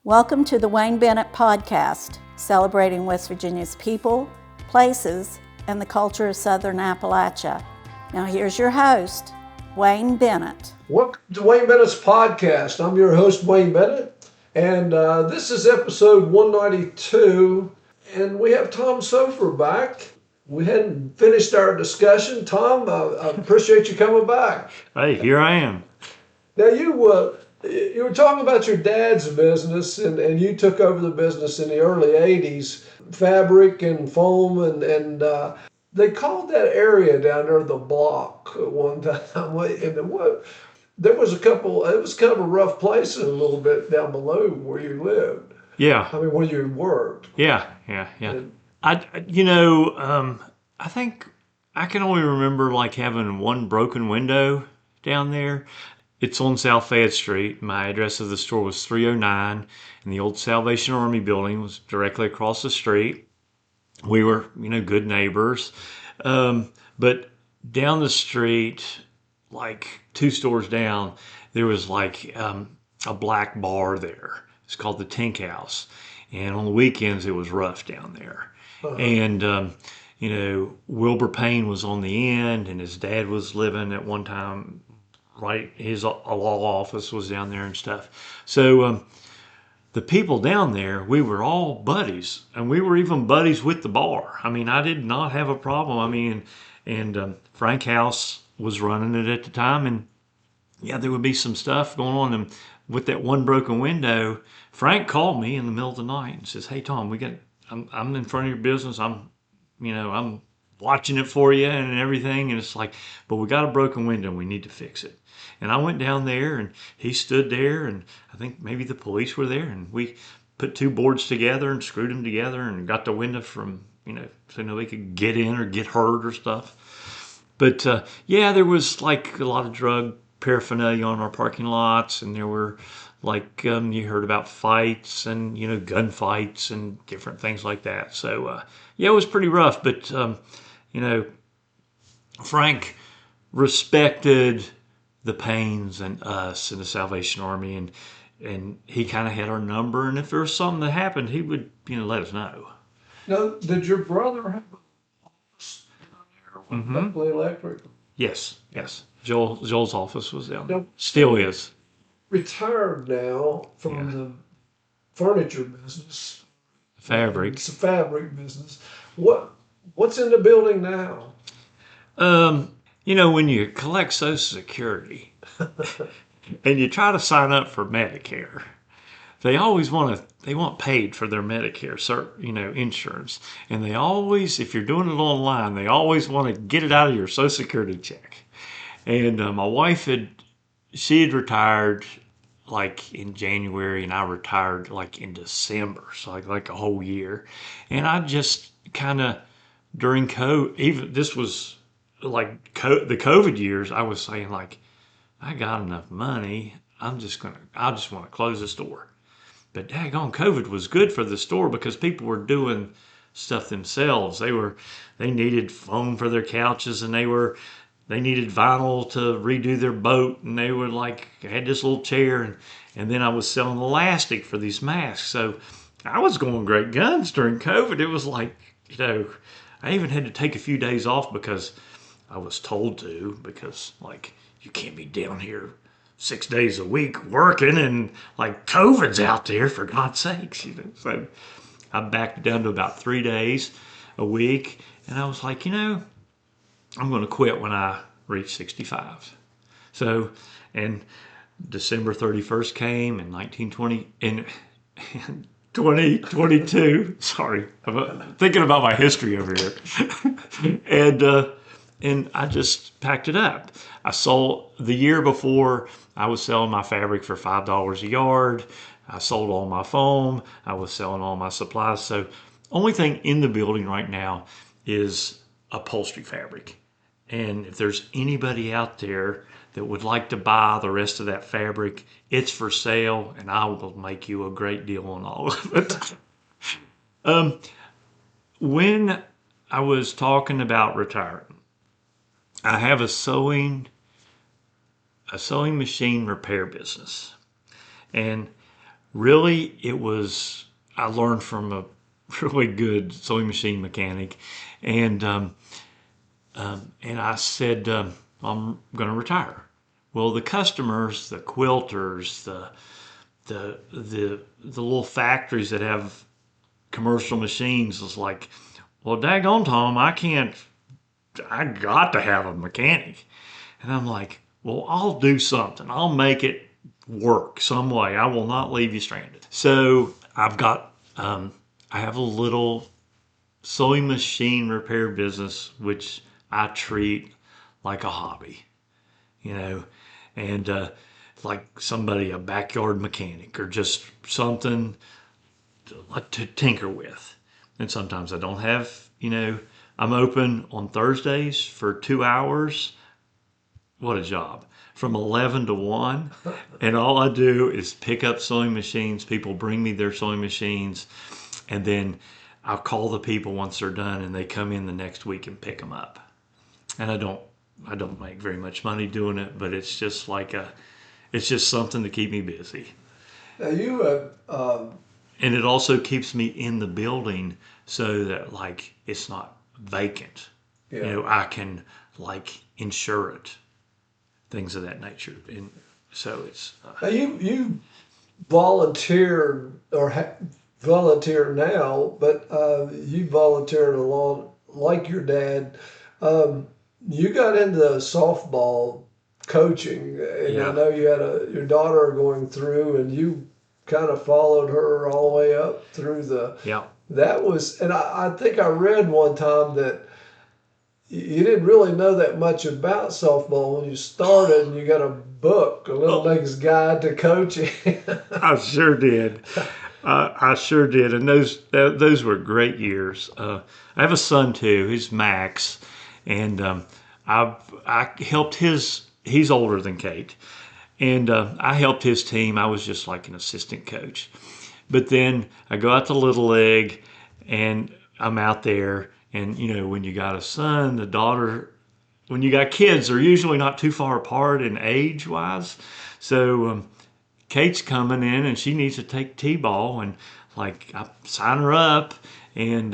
Welcome to the Wayne Bennett Podcast, celebrating West Virginia's people, places, and the culture of Southern Appalachia. Now here's your host, Wayne Bennett. Welcome to Wayne Bennett's Podcast. I'm your host, Wayne Bennett, and this is episode 192, and we have Tom Sopher back. We hadn't finished our discussion. Tom, I appreciate you coming back. Hey, here I am. Now, you were talking about your dad's business, and you took over the business in the early 80s, fabric and foam, and they called that area down there the block at one time. And there was it was kind of a rough place a little bit down below where you lived. Yeah. I mean, where you worked. Yeah. I think I can only remember like having one broken window down there. It's on South Fayette Street. My address of the store was 309, and the old Salvation Army building was directly across the street. We were, good neighbors. But down the street, like 2 stores down, there was like a black bar there. It's called the Tink House. And on the weekends, it was rough down there. Uh-huh. And, Wilbur Payne was on the end, and his dad was living at one time, right? His law office was down there and stuff. So the people down there, we were all buddies, and we were even buddies with the bar. I mean, I did not have a problem. And Frank House was running it at the time, and yeah, there would be some stuff going on. And with that one broken window, Frank called me in the middle of the night and says, "Hey Tom, I'm in front of your business. I'm watching it for you and everything." And it's like, "But we got a broken window and we need to fix it." And I went down there, and he stood there, and I think maybe the police were there, and we put 2 boards together and screwed them together and got the window from, so nobody could get in or get hurt or stuff. But there was like a lot of drug paraphernalia on our parking lots, and there were like you heard about fights and gun fights and different things like that. So it was pretty rough. But Frank respected the Paynes and us and the Salvation Army, and he kind of had our number. And if there was something that happened, he would let us know. Now, did your brother have an office down there with Beckley Electric? Yes. Joel's office was down there. Still is. Retired now from the furniture business. Fabric. It's a fabric business. What's in the building now? When you collect Social Security and you try to sign up for Medicare, they always want paid for their Medicare, insurance. And they always, if you're doing it online, they always want to get it out of your Social Security check. And my wife had retired like in January, and I retired like in December, so like a whole year. And I just kind of during COVID, even this was like the COVID years, I was saying like, I got enough money. I just want to close the store. But daggone, COVID was good for the store because people were doing stuff themselves. They needed foam for their couches, and they needed vinyl to redo their boat, and they were like, had this little chair, and then I was selling elastic for these masks. So I was going great guns during COVID. It was like, I even had to take a few days off because I was told to, because like, you can't be down here 6 days a week working, and like COVID's out there, for God's sakes. So I backed down to about 3 days a week, and I was like, I'm going to quit when I reach 65. So, and December 31st came in 2022. Sorry, I'm thinking about my history over here. And I just packed it up. I sold the year before. I was selling my fabric for $5 a yard. I sold all my foam. I was selling all my supplies. So only thing in the building right now is upholstery fabric. And if there's anybody out there that would like to buy the rest of that fabric, it's for sale, and I will make you a great deal on all of it. When I was talking about retiring, I have a sewing machine repair business. And really, I learned from a really good sewing machine mechanic, and I said, I'm going to retire. Well, the customers, the quilters, the little factories that have commercial machines was like, well, daggone Tom, I got to have a mechanic. And I'm like, well, I'll do something. I'll make it work some way. I will not leave you stranded. So I have a little sewing machine repair business, which I treat like a hobby, you know, and like a backyard mechanic, or just something to tinker with. And sometimes I don't have, I'm open on Thursdays for 2 hours. What a job. From 11 to 1. And all I do is pick up sewing machines. People bring me their sewing machines. And then I'll call the people once they're done, and they come in the next week and pick them up. And I don't make very much money doing it, but it's just it's just something to keep me busy. Now you And it also keeps me in the building so that it's not vacant. yeah. I can insure it, things of that nature. And so it's Now you volunteer volunteer now, but you volunteered a lot like your dad. You got into softball coaching, and I Yeah. know you had your daughter going through, and you kind of followed her all the way up through yeah. that was, and I think I read one time that you didn't really know that much about softball when you started, and you got a book, A Little League's Guide to Coaching. I sure did. I sure did, and those were great years. I have a son too. He's Max, and I helped his. He's older than Kate, and I helped his team. I was just like an assistant coach, but then I go out to Little League, and I'm out there, and when you got a son, the daughter. When you got kids, they're usually not too far apart in age-wise, so. Kate's coming in and she needs to take T-ball, and I sign her up, and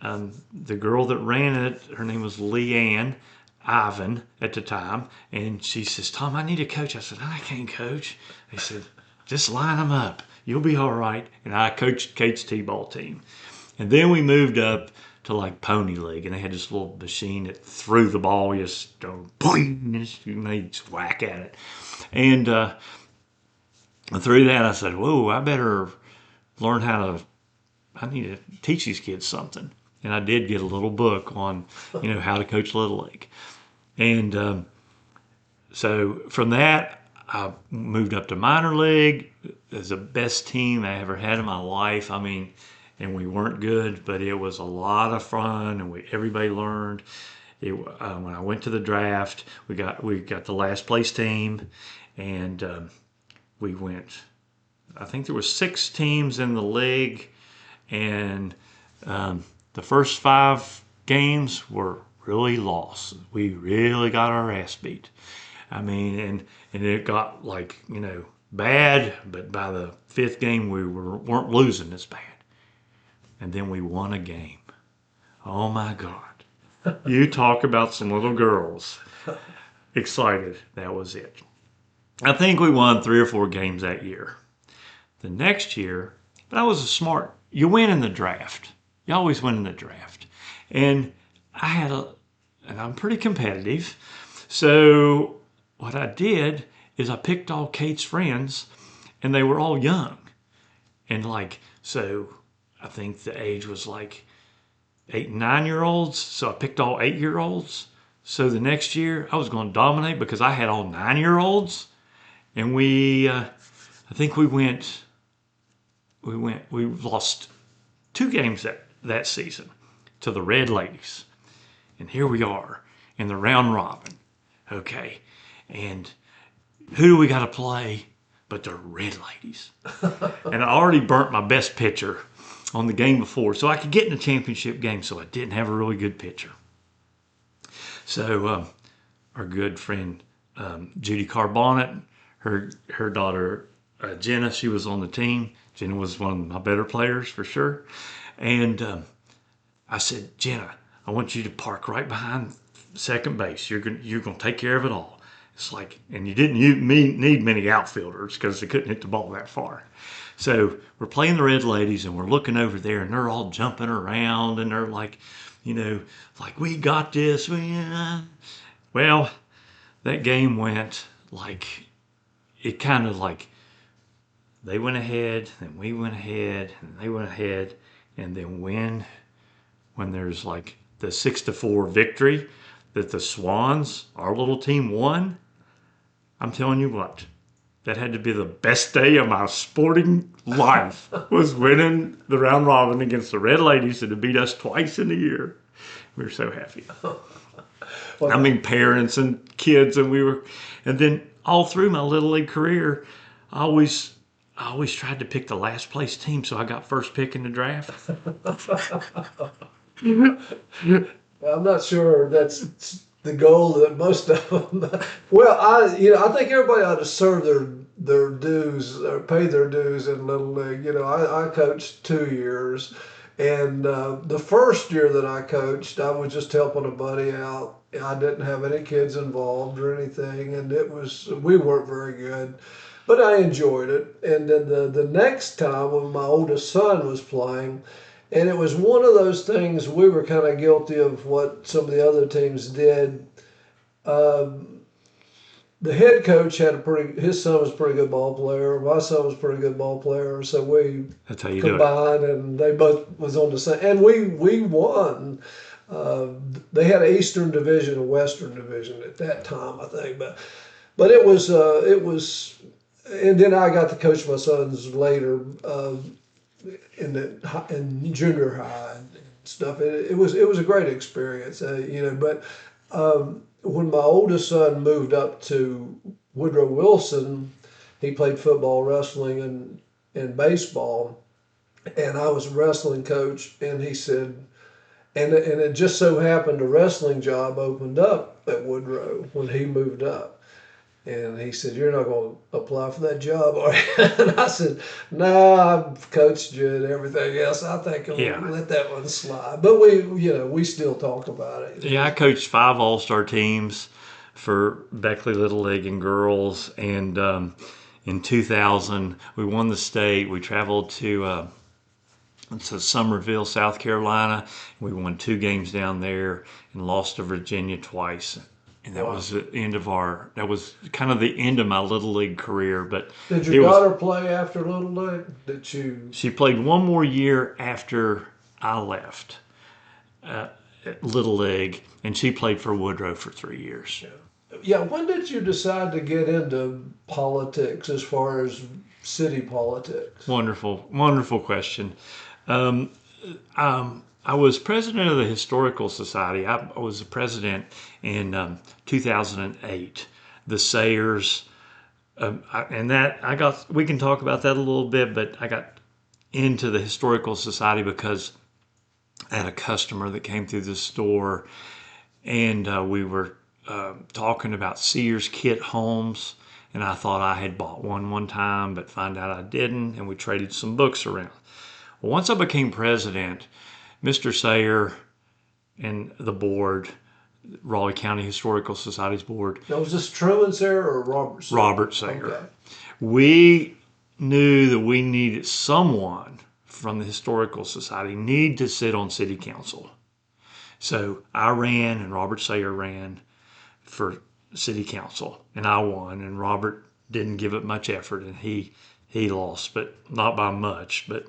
the girl that ran it, her name was Leanne Ivan at the time, and she says, Tom, I need a coach. I said, I can't coach. They said, just line them up. You'll be all right. And I coached Kate's T-ball team. And then we moved up to Pony League, and they had this little machine that threw the ball, just boing, and they just whack at it. And through that, I said, whoa, I better learn I need to teach these kids something. And I did get a little book on, how to coach Little League. And so from that, I moved up to minor league. It was the best team I ever had in my life. I mean, and we weren't good, but it was a lot of fun, and everybody learned. When I went to the draft, we got the last place team, and we went, I think there were 6 teams in the league, and the first 5 games were really lost. We really got our ass beat. I mean, and it got bad, but by the 5th game we weren't losing as bad. And then we won a game. Oh my God. You talk about some little girls excited. That was it. I think we won 3 or 4 games that year. The next year, but I was you win in the draft. You always win in the draft. And and I'm pretty competitive. So what I did is I picked all Kate's friends, and they were all young. And so I think the age was 8 and 9-year-olds. So I picked all 8-year-olds. So the next year I was going to dominate because I had all 9-year-olds. And we lost 2 games that season to the Red Ladies. And here we are in the round robin. Okay. And who do we got to play but the Red Ladies? And I already burnt my best pitcher on the game before, so I could get in the championship game, so I didn't have a really good pitcher. So our good friend Judy Carbonnet, her daughter Jenna, she was on the team. Jenna was one of my better players for sure. And I said, Jenna, I want you to park right behind second base. You're gonna take care of it all. It's like, and you didn't need many outfielders because they couldn't hit the ball that far. So we're playing the Red Ladies, and we're looking over there, and they're all jumping around, and they're like, like, we got this. Well, that game went like, it kind of like, they went ahead, and we went ahead, and they went ahead, and then when there's like the 6-4 victory that the Swans, our little team, won, I'm telling you what, that had to be the best day of my sporting life, was winning the round robin against the Red Ladies that had beat us twice in a year. We were so happy. I mean, parents and kids, and then all through my Little League career, I always tried to pick the last place team, so I got first pick in the draft. I'm not sure that's the goal that most of them. Well, I think everybody ought to serve their dues or pay their dues in Little League. I coached 2 years, and the first year that I coached, I was just helping a buddy out. I didn't have any kids involved or anything, and we weren't very good. But I enjoyed it. And then the next time when my oldest son was playing, and it was one of those things, we were kind of guilty of what some of the other teams did. The head coach his son was a pretty good ball player. My son was a pretty good ball player. So we That's how you combined, and they both was on the same. And we won. They had an Eastern Division, a Western Division at that time, I think. But it was. And then I got to coach my sons later in junior high and stuff. It was a great experience, But when my oldest son moved up to Woodrow Wilson, he played football, wrestling, and baseball, and I was a wrestling coach. And he said, and it just so happened a wrestling job opened up at Woodrow when he moved up. And he said, "You're not going to apply for that job, are you?" And I said, "No, I've coached you and everything else. I think I'll let that one slide." But we still talk about it. Yeah, I coached 5 all-star teams for Beckley Little League and girls, and in 2000 we won the state. We traveled to Summerville, South Carolina. We won 2 games down there and lost to Virginia twice. And that was the end of that was kind of the end of my Little League career. But did your daughter play after Little League? She played one more year after I left Little League, and she played for Woodrow for 3 years. Yeah. When did you decide to get into politics, as far as city politics? Wonderful, wonderful question. I was president of the Historical Society. I was the president in 2008. The Sayers, we can talk about that a little bit, but I got into the Historical Society because I had a customer that came through the store, and we were talking about Sears kit homes, and I thought I had bought one time, but find out I didn't, and we traded some books around. Well, once I became president, Mr. Sayer and the board, Raleigh County Historical Society's board. Now, was this Truman Sayer or Robert Sayer? Robert Sayer. Okay. We knew that we needed someone from the Historical Society need to sit on city council. So I ran, and Robert Sayer ran for city council, and I won, and Robert didn't give it much effort, and he lost, but not by much. But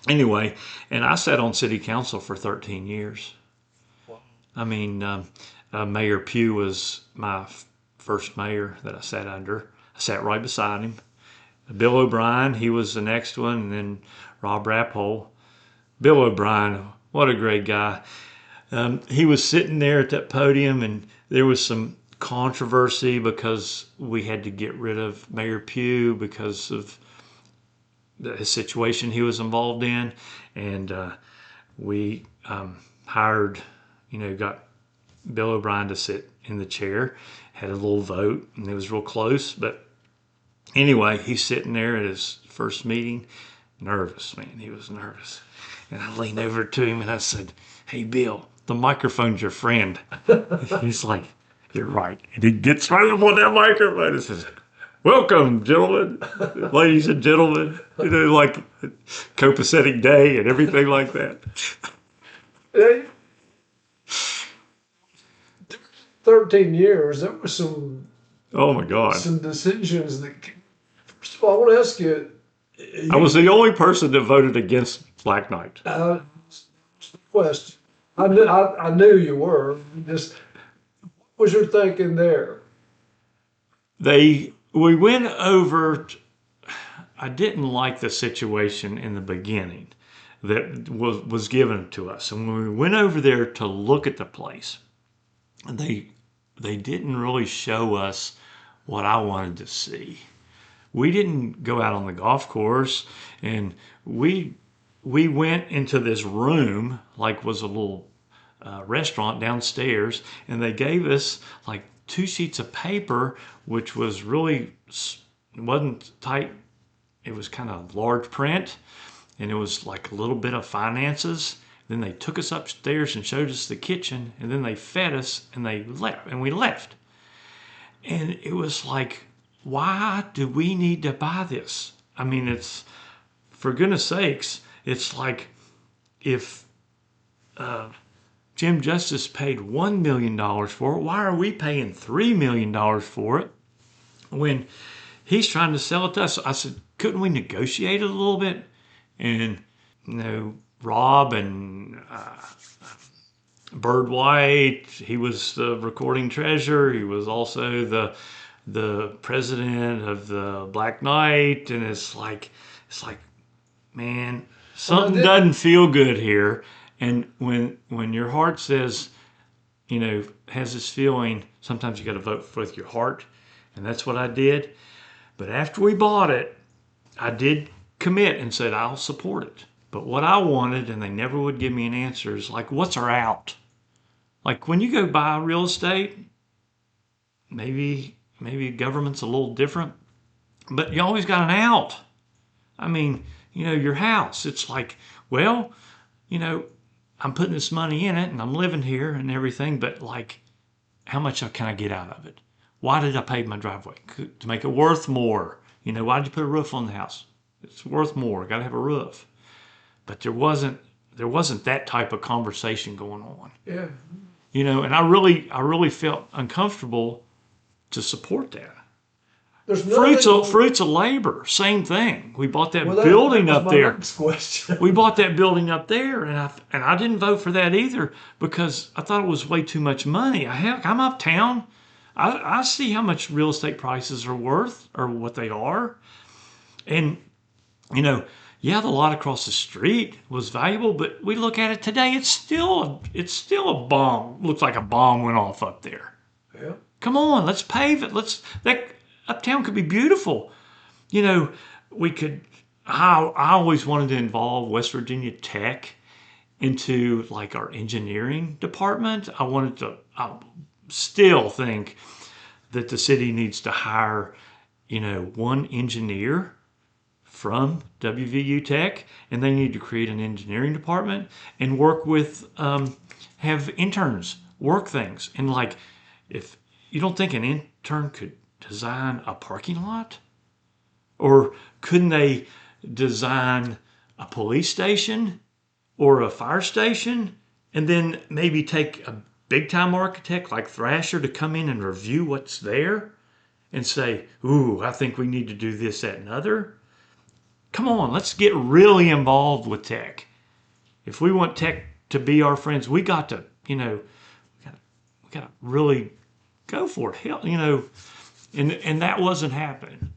anyway, and I sat on city council for 13 years. Wow. I mean, Mayor Pugh was my first mayor that I sat under. I sat right beside him. Bill O'Brien, he was the next one, and then Rob Rapphole. Bill O'Brien, what a great guy. He was sitting there at that podium, and there was some controversy because we had to get rid of Mayor Pugh because of the situation he was involved in, and we got Bill O'Brien to sit in the chair, had a little vote, and it was real close, but Anyway, he's sitting there at his first meeting, nervous, man. He was nervous. And I leaned over to him and I said, "Hey, Bill, the microphone's your friend." He's like, "You're right." And he gets right up on that microphone and says, "Welcome, gentlemen, ladies and gentlemen," like copacetic day and everything like that. 13 years, there were some Oh my God. decisions that. First of all, I want to ask you. I was the only person that voted against Black Knight. Question. I knew you were. Just what was your thinking there? We went over. I didn't like the situation in the beginning that was given to us, and when we went over there to look at the place, they didn't really show us what I wanted to see. We didn't go out on the golf course, and we went into this room, like was a little restaurant downstairs, and they gave us like 2 sheets of paper, which was really, wasn't tight. It was kind of large print, and it was like a little bit of finances. Then they took us upstairs and showed us the kitchen, and then they fed us, and we left. And it was like, why do we need to buy this? I mean, it's, for goodness sakes, it's like if Jim Justice paid $1 million for it, why are we paying $3 million for it when he's trying to sell it to us? I said, couldn't we negotiate it a little bit? And, Rob and Bird White, he was the recording treasurer. He was also the president of the Black Knight. And it's like, man, something doesn't feel good here. And when your heart says, has this feeling, sometimes you got to vote with your heart. And that's what I did. But after we bought it, I did commit and said, I'll support it. But what I wanted, and they never would give me an answer, is like, what's our out? Like when you go buy real estate, maybe government's a little different, but you always got an out. I mean, your house, it's like, well, I'm putting this money in it and I'm living here and everything, but like, how much can I get out of it? Why did I pave my driveway? To make it worth more. Why did you put a roof on the house? It's worth more. Got to have a roof. But there wasn't that type of conversation going on. Yeah. And I really felt uncomfortable to support that. There's Fruits of labor, same thing. We bought that building up there. Next question. We bought that building up there, and I didn't vote for that either because I thought it was way too much money. I'm uptown. I see how much real estate prices are worth or what they are, and the lot across the street was valuable, but we look at it today, it's still a bomb. Looks like a bomb went off up there. Yeah. Come on, let's pave it. That uptown could be beautiful. We could. I always wanted to involve West Virginia Tech into like our engineering department. I still think that the city needs to hire, one engineer from WVU Tech, and they need to create an engineering department and work with, have interns work things. And like, if you don't think an intern could design a parking lot, or couldn't they design a police station or a fire station, and then maybe take a big time architect like Thrasher to come in and review what's there and say, ooh, I think we need to do this, that, and other. Come on, let's get really involved with tech. If we want tech to be our friends, we got to, we got to really go for it. Hell, and that wasn't happening.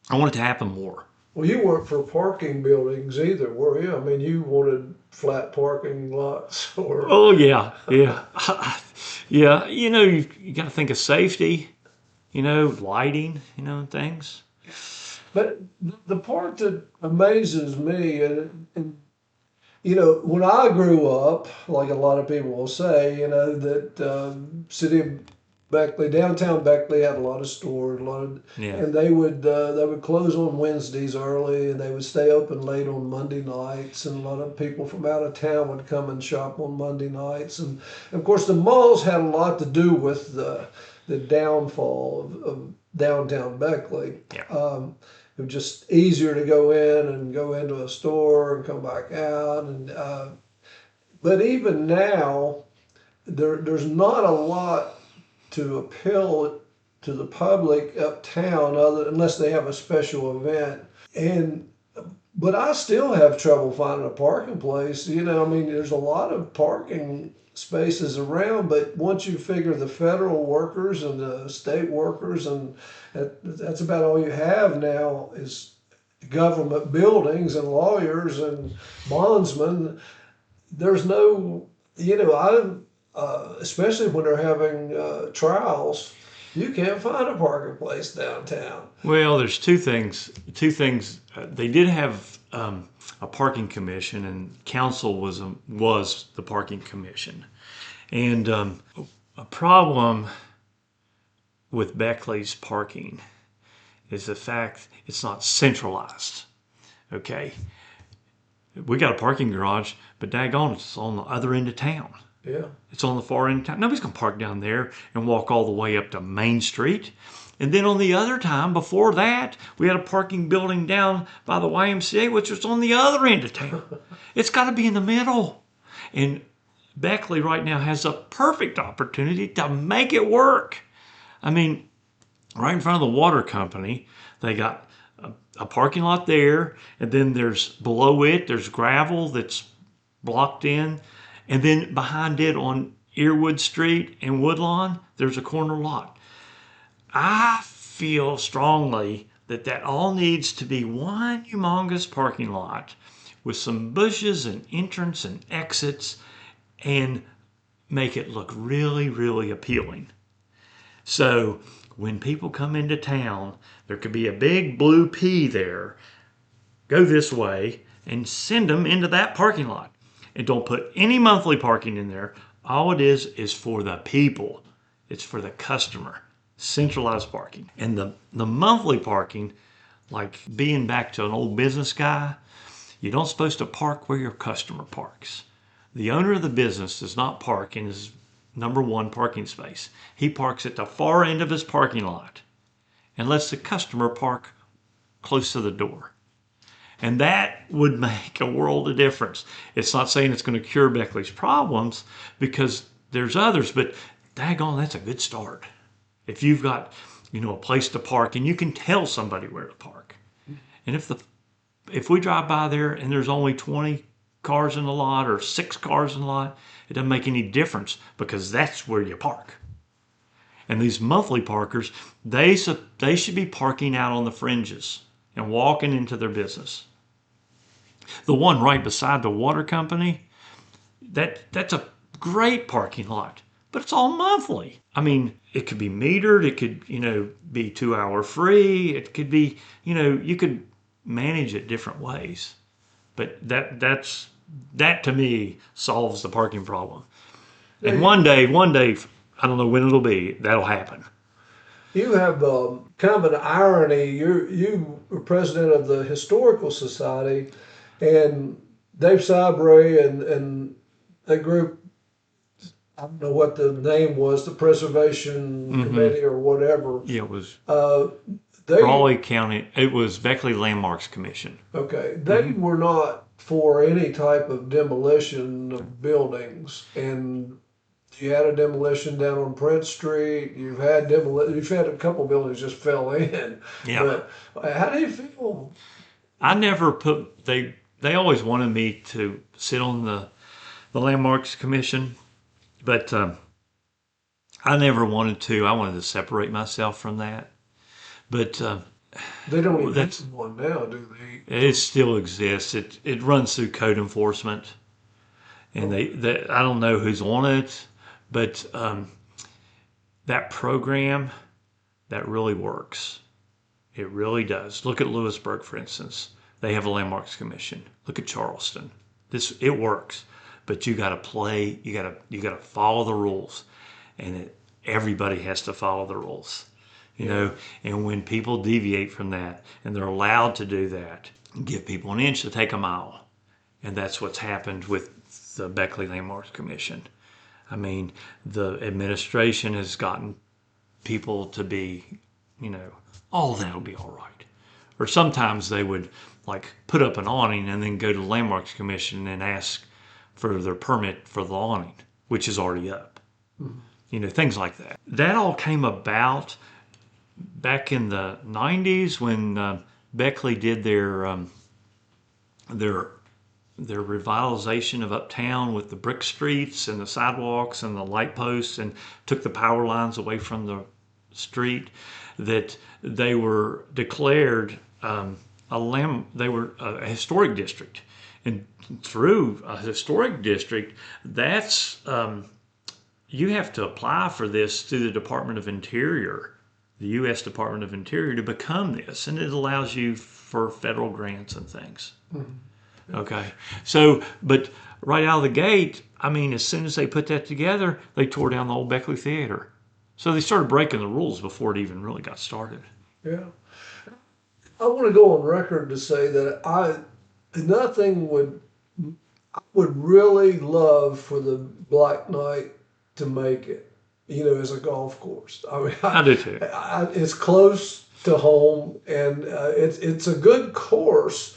I want it to happen more. Well, you weren't for parking buildings either, were you? I mean, you wanted flat parking lots or... Oh, yeah. Yeah. You got to think of safety, lighting, and things. But the part that amazes me, and when I grew up, like a lot of people will say, that city of Beckley, downtown Beckley had a lot of stores, Yeah. and they would close on Wednesdays early, and they would stay open late on Monday nights, and a lot of people from out of town would come and shop on Monday nights, and of course the malls had a lot to do with the downfall of downtown Beckley. Yeah. It was just easier to go in and go into a store and come back out, and but even now there's not a lot to appeal to the public uptown unless they have a special event. And but I still have trouble finding a parking place. I mean, there's a lot of parking spaces around, but once you figure the federal workers and the state workers, and that's about all you have now is government buildings and lawyers and bondsmen. There's no, especially when they're having trials, you can't find a parking place downtown. Well, there's two things. They did have a parking commission, and council was the parking commission. And a problem with Beckley's parking is the fact it's not centralized. Okay, we got a parking garage, but daggone, it's on the other end of town. Yeah. It's on the far end of town. Nobody's going to park down there and walk all the way up to Main Street. And then on the other time, before that, we had a parking building down by the YMCA, which was on the other end of town. It's got to be in the middle. And Beckley right now has a perfect opportunity to make it work. I mean, right in front of the water company, they got a parking lot there, and then below it, there's gravel that's blocked in. And then behind it on Earwood Street and Woodlawn, there's a corner lot. I feel strongly that all needs to be one humongous parking lot with some bushes and entrance and exits and make it look really, really appealing. So when people come into town, there could be a big blue P there. Go this way and send them into that parking lot. And don't put any monthly parking in there. All it is for the people. It's for the customer. Centralized parking. And the monthly parking, like being back to an old business guy, you don't supposed to park where your customer parks. The owner of the business does not park in his number one parking space. He parks at the far end of his parking lot and lets the customer park close to the door. And that would make a world of difference. It's not saying it's going to cure Beckley's problems because there's others, but daggone, that's a good start. If you've got, a place to park and you can tell somebody where to park. And if we drive by there and there's only 20 cars in the lot or 6 cars in the lot, it doesn't make any difference because that's where you park. And these monthly parkers, they should be parking out on the fringes and walking into their business. The one right beside the water company, that's a great parking lot, but it's all monthly. I mean, it could be metered, it could, be 2 hour free, it could be, you could manage it different ways. But that to me solves the parking problem. And one day, I don't know when it'll be, that'll happen. You have kind of an irony. You were president of the Historical Society, and Dave Sabre and that group, I don't know what the name was, the Preservation Committee or whatever. Yeah, it was Raleigh County. It was Beckley Landmarks Commission. Okay, they were not for any type of demolition of buildings, and you had a demolition down on Prince Street. You've had a couple buildings just fell in. Yeah. But how do you feel? I never they always wanted me to sit on the Landmarks Commission, but I never wanted to. I wanted to separate myself from that. But they don't even have one now, do they? It still exists. It runs through code enforcement, and they I don't know who's on it. But that program, that really works. It really does. Look at Lewisburg, for instance. They have a Landmarks Commission. Look at Charleston. It works. But you got to play. You got to follow the rules. And everybody has to follow the rules, you know, and when people deviate from that, and they're allowed to do that, give people an inch to take a mile. And that's what's happened with the Beckley Landmarks Commission. I mean, the administration has gotten people to be, you know, oh, that'll be all right. Or sometimes they would like put up an awning and then go to the Landmarks Commission and ask for their permit for the awning, which is already up. Mm-hmm. You know, things like that. That all came about back in the 90s when Beckley did their revitalization of uptown with the brick streets and the sidewalks and the light posts, and took the power lines away from the street. That they were declared they were a historic district, and through a historic district, that's you have to apply for this through the Department of Interior, the U.S. Department of Interior, to become this, and it allows you for federal grants and things. Mm-hmm. Okay, so, but right out of the gate, I mean, as soon as they put that together, they tore down the old Beckley Theater. So they started breaking the rules before it even really got started. Yeah. I want to go on record to say that I would really love for the Black Knight to make it, you know, as a golf course. I mean, I do too. It's close to home, and it's a good course.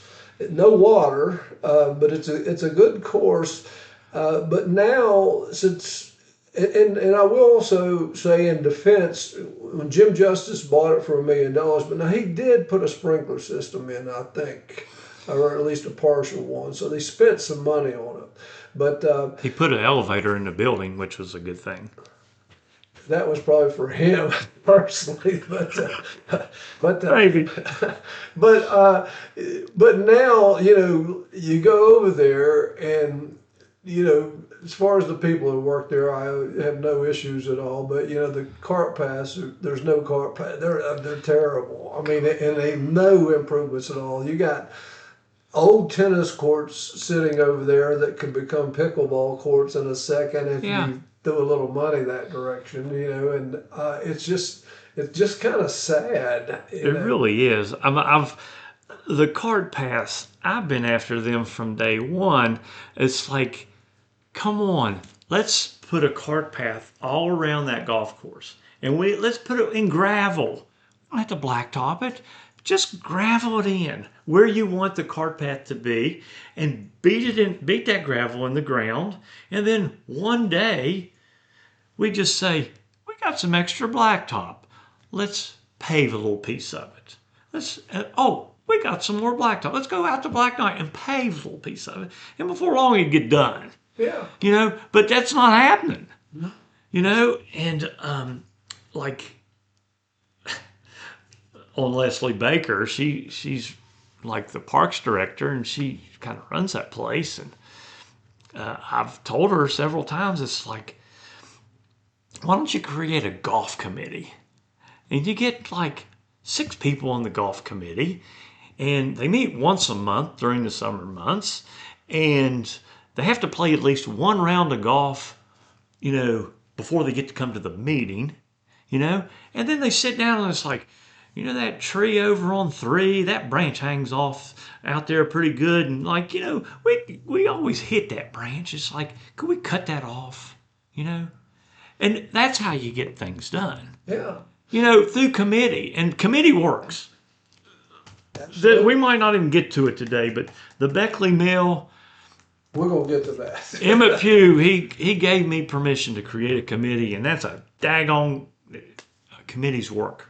No water, but it's a good course. But now, since and I will also say in defense, when Jim Justice bought it for $1 million, but now he did put a sprinkler system in, I think, or at least a partial one. So they spent some money on it. But he put an elevator in the building, which was a good thing. That was probably for him personally, but maybe. But now, you know, you go over there, and you know, as far as the people who work there, I have no issues at all. But you know, the cart paths, there's no cart path. They're terrible. I mean, and they no improvements at all. You got old tennis courts sitting over there that could become pickleball courts in a second if you threw a little money that direction, you know. And it's just kind of sad. It really is. The cart paths, I've been after them from day one. It's like, come on, let's put a cart path all around that golf course, and let's put it in gravel. We don't have to blacktop it. Just gravel it in where you want the cart path to be, and beat that gravel in the ground. And then one day, we just say, we got some extra blacktop. Let's pave a little piece of it. We got some more blacktop. Let's go out to Black Knight and pave a little piece of it. And before long, it'd get done. Yeah. You know, but that's not happening. No. You know, and like on Leslie Baker, she's like the parks director, and she kind of runs that place. And I've told her several times, it's like, why don't you create a golf committee? And you get like 6 people on the golf committee, and they meet once a month during the summer months, and they have to play at least one round of golf, you know, before they get to come to the meeting, you know. And then they sit down, and it's like, you know, that tree over on 3, that branch hangs off out there pretty good, and like, you know, we always hit that branch. It's like, could we cut that off, you know? And that's how you get things done. Yeah. You know, through committee, and committee works. We might not even get to it today, but the Beckley Mill, we're going to get to that. Emmett Pugh, he gave me permission to create a committee, and that's a daggone committee's work.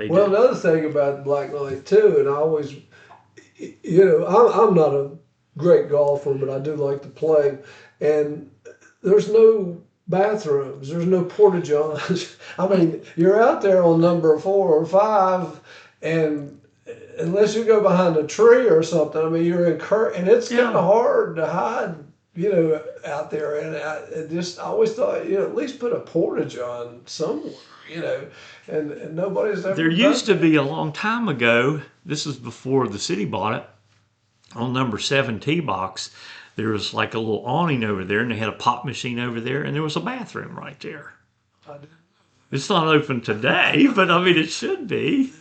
Another thing about Black Knight too, and I always, you know, I'm not a great golfer, but I do like to play, and there's no bathrooms, there's no porta-johns. I mean, you're out there on number 4 or 5, and unless you go behind a tree or something, I mean, you're and it's kind of hard to hide, you know, out there. And I always thought, you know, at least put a porta-john somewhere, you know, and nobody's ever. There used to be a long time ago, this was before the city bought it, on number 7 tee box, there was like a little awning over there, and they had a pop machine over there, and there was a bathroom right there. It's not open today, but I mean, it should be.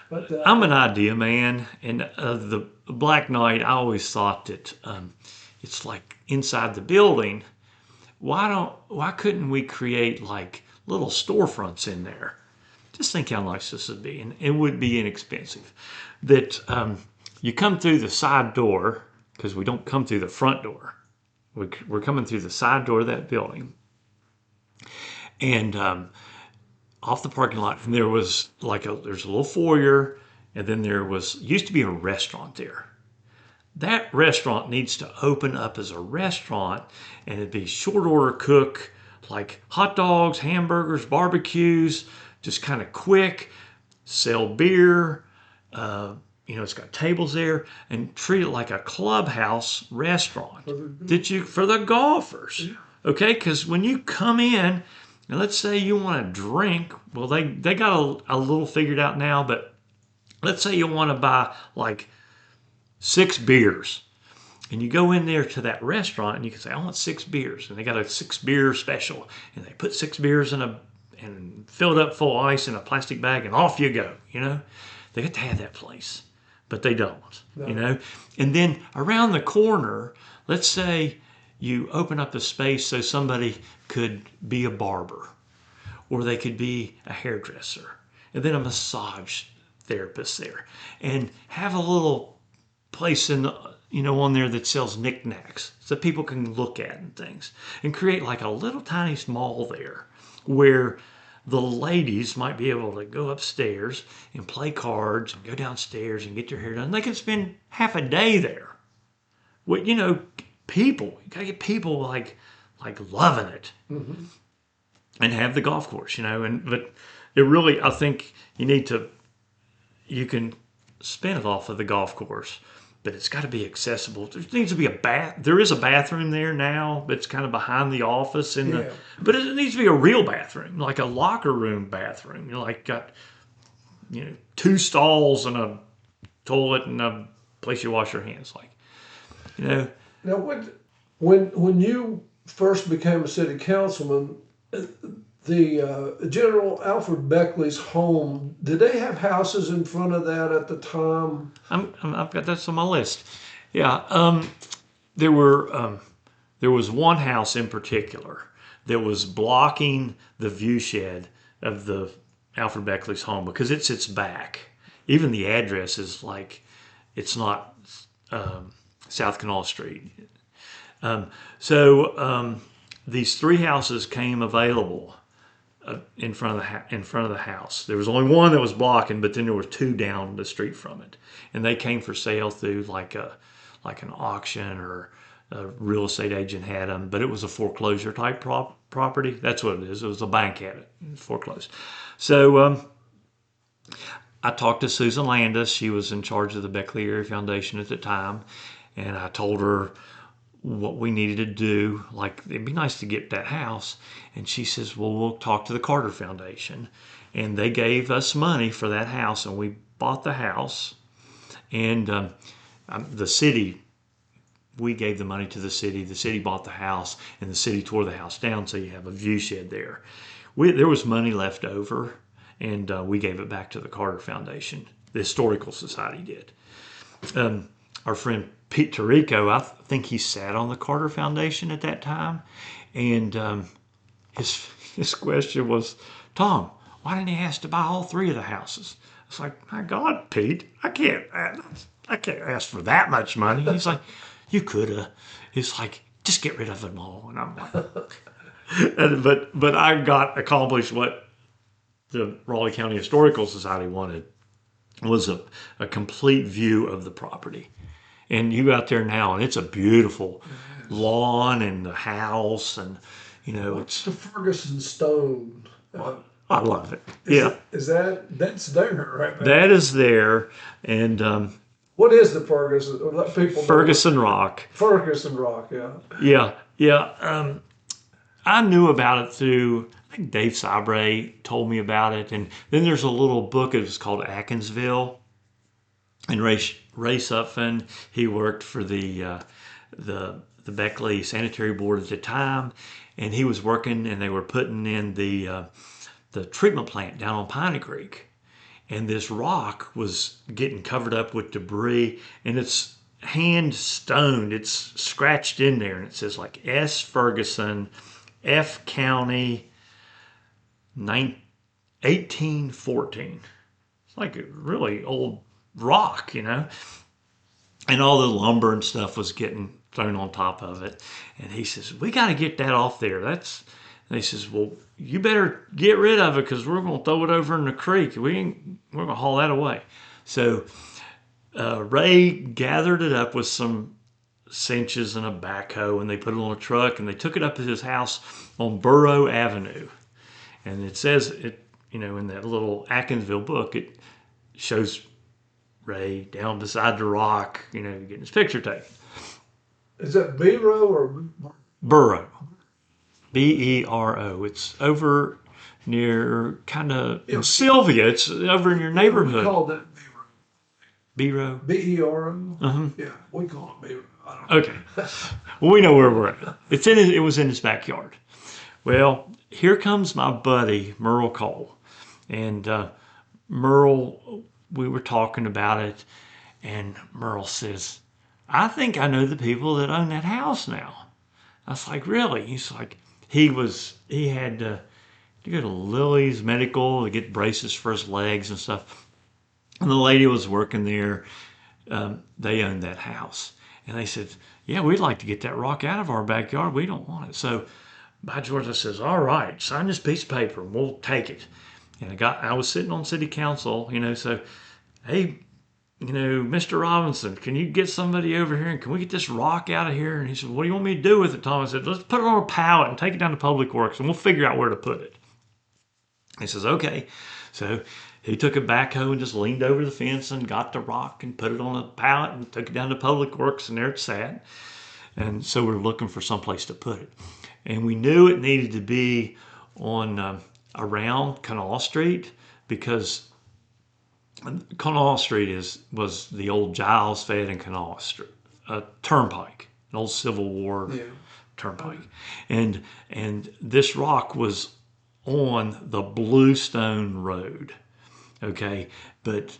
But I'm an idea man, and the Black Knight, I always thought that it's like inside the building. Why couldn't we create like little storefronts in there? Just think how nice this would be, and it would be inexpensive. That you come through the side door, because we don't come through the front door. We're coming through the side door of that building, and off the parking lot, and there was there's a little foyer, and then there used to be a restaurant there. That restaurant needs to open up as a restaurant, and it'd be short order cook, like hot dogs, hamburgers, barbecues, just kind of quick, sell beer. It's got tables there, and treat it like a clubhouse restaurant for the golfers. Yeah. Okay, because when you come in, and let's say you want to drink, well, they got a little figured out now, but let's say you want to buy like 6 beers, and you go in there to that restaurant, and you can say, I want 6 beers, and they got a 6 beer special, and they put 6 beers and fill it up full of ice in a plastic bag, and off you go. They get to have that place, but they don't. No. And then around the corner, let's say you open up a space so somebody could be a barber, or they could be a hairdresser, and then a massage therapist there, and have a little place on there that sells knickknacks so people can look at and things, and create like a little tiny mall there where the ladies might be able to go upstairs and play cards and go downstairs and get their hair done. They can spend half a day there. Well, you gotta get people like loving it. Mm-hmm. And have the golf course, but it really, I think you can spin it off of the golf course, but it's got to be accessible. There needs to be there is a bathroom there now, but it's kind of behind the office but it needs to be a real bathroom, like a locker room bathroom, got 2 stalls and a toilet and a place you wash your hands, Now, when you first became a city councilman, the General Alfred Beckley's home, did they have houses in front of that at the time? I've got that on my list. Yeah, there was one house in particular that was blocking the view shed of the Alfred Beckley's home because it sits back. Even the address is it's not South Canal Street. These 3 houses came available in front of the house. There was only one that was blocking, but then there were 2 down the street from it, and they came for sale through like an auction, or a real estate agent had them. But it was a foreclosure type property. That's what it is. It was a bank had it foreclosed. So I talked to Susan Landis. She was in charge of the Beckley Area Foundation at the time, and I told her what we needed to do. It'd be nice to get that house. And she says, well, we'll talk to the Carter Foundation. And they gave us money for that house, and we bought the house. And the city, we gave the money to the city bought the house, and the city tore the house down, so you have a view shed there. There was money left over, and we gave it back to the Carter Foundation. The Historical Society did. Our friend Pete Tirico, I think he sat on the Carter Foundation at that time, and his question was, Tom, why didn't he ask to buy all 3 of the houses? It's like, my God, Pete, I can't ask for that much money. He's like, you coulda. He's like, just get rid of them all. And I'm like, but I got accomplished what the Raleigh County Historical Society wanted, was a complete view of the property. And you out there now, and it's a beautiful lawn and the house, and What's the Ferguson stone? I love it. That's there, right? That is there, and what is the Ferguson? Let people know. Ferguson Rock. Ferguson Rock, yeah. Yeah. I knew about it through, I think Dave Sabre told me about it, and then there's a little book. It was called Atkinsville. And Ray Sutphen, he worked for the the Beckley Sanitary Board at the time, and he was working, and they were putting in the treatment plant down on Piney Creek. And this rock was getting covered up with debris, and it's hand stoned. It's scratched in there, and it says like S. Ferguson, F. County, 1814. It's like a really old rock, And all the lumber and stuff was getting thrown on top of it. And he says, we got to get that off there. And he says, well, you better get rid of it because we're going to throw it over in the creek. We're going to haul that away. So Ray gathered it up with some cinches and a backhoe, and they put it on a truck, and they took it up to his house on Burrow Avenue. And it says, in that little Atkinsville book, it shows Ray down beside the rock, getting his picture taken. Is that Bero or Burrow? Bero. It's over near kind of Sylvia. It's over in your neighborhood. We call that Bero. Bero. Uh-huh. Yeah, we call it Bero. I don't know. Okay. Well, we know where we're at. It was in his backyard. Well, here comes my buddy Merle Cole, and Merle. We were talking about it, and Merle says, "I think I know the people that own that house now." I was like, "Really?" He's like, he had to go to Lily's Medical to get braces for his legs and stuff. And the lady was working there. They owned that house. And they said, yeah, we'd like to get that rock out of our backyard. We don't want it. So by George, I says, all right, sign this piece of paper and we'll take it. And I was sitting on city council, so, hey, Mr. Robinson, can you get somebody over here and can we get this rock out of here? And he said, what do you want me to do with it, Tom? I said, let's put it on a pallet and take it down to Public Works and we'll figure out where to put it. He says, okay. So he took a backhoe and just leaned over the fence and got the rock and put it on a pallet and took it down to Public Works, and there it sat. And so we're looking for someplace to put it. And we knew it needed to be on around Kanawha Street, because Kanawha Street was the old Giles Fed and Kanawha Street, turnpike, an old Civil War turnpike. And this rock was on the Bluestone Road. Okay, but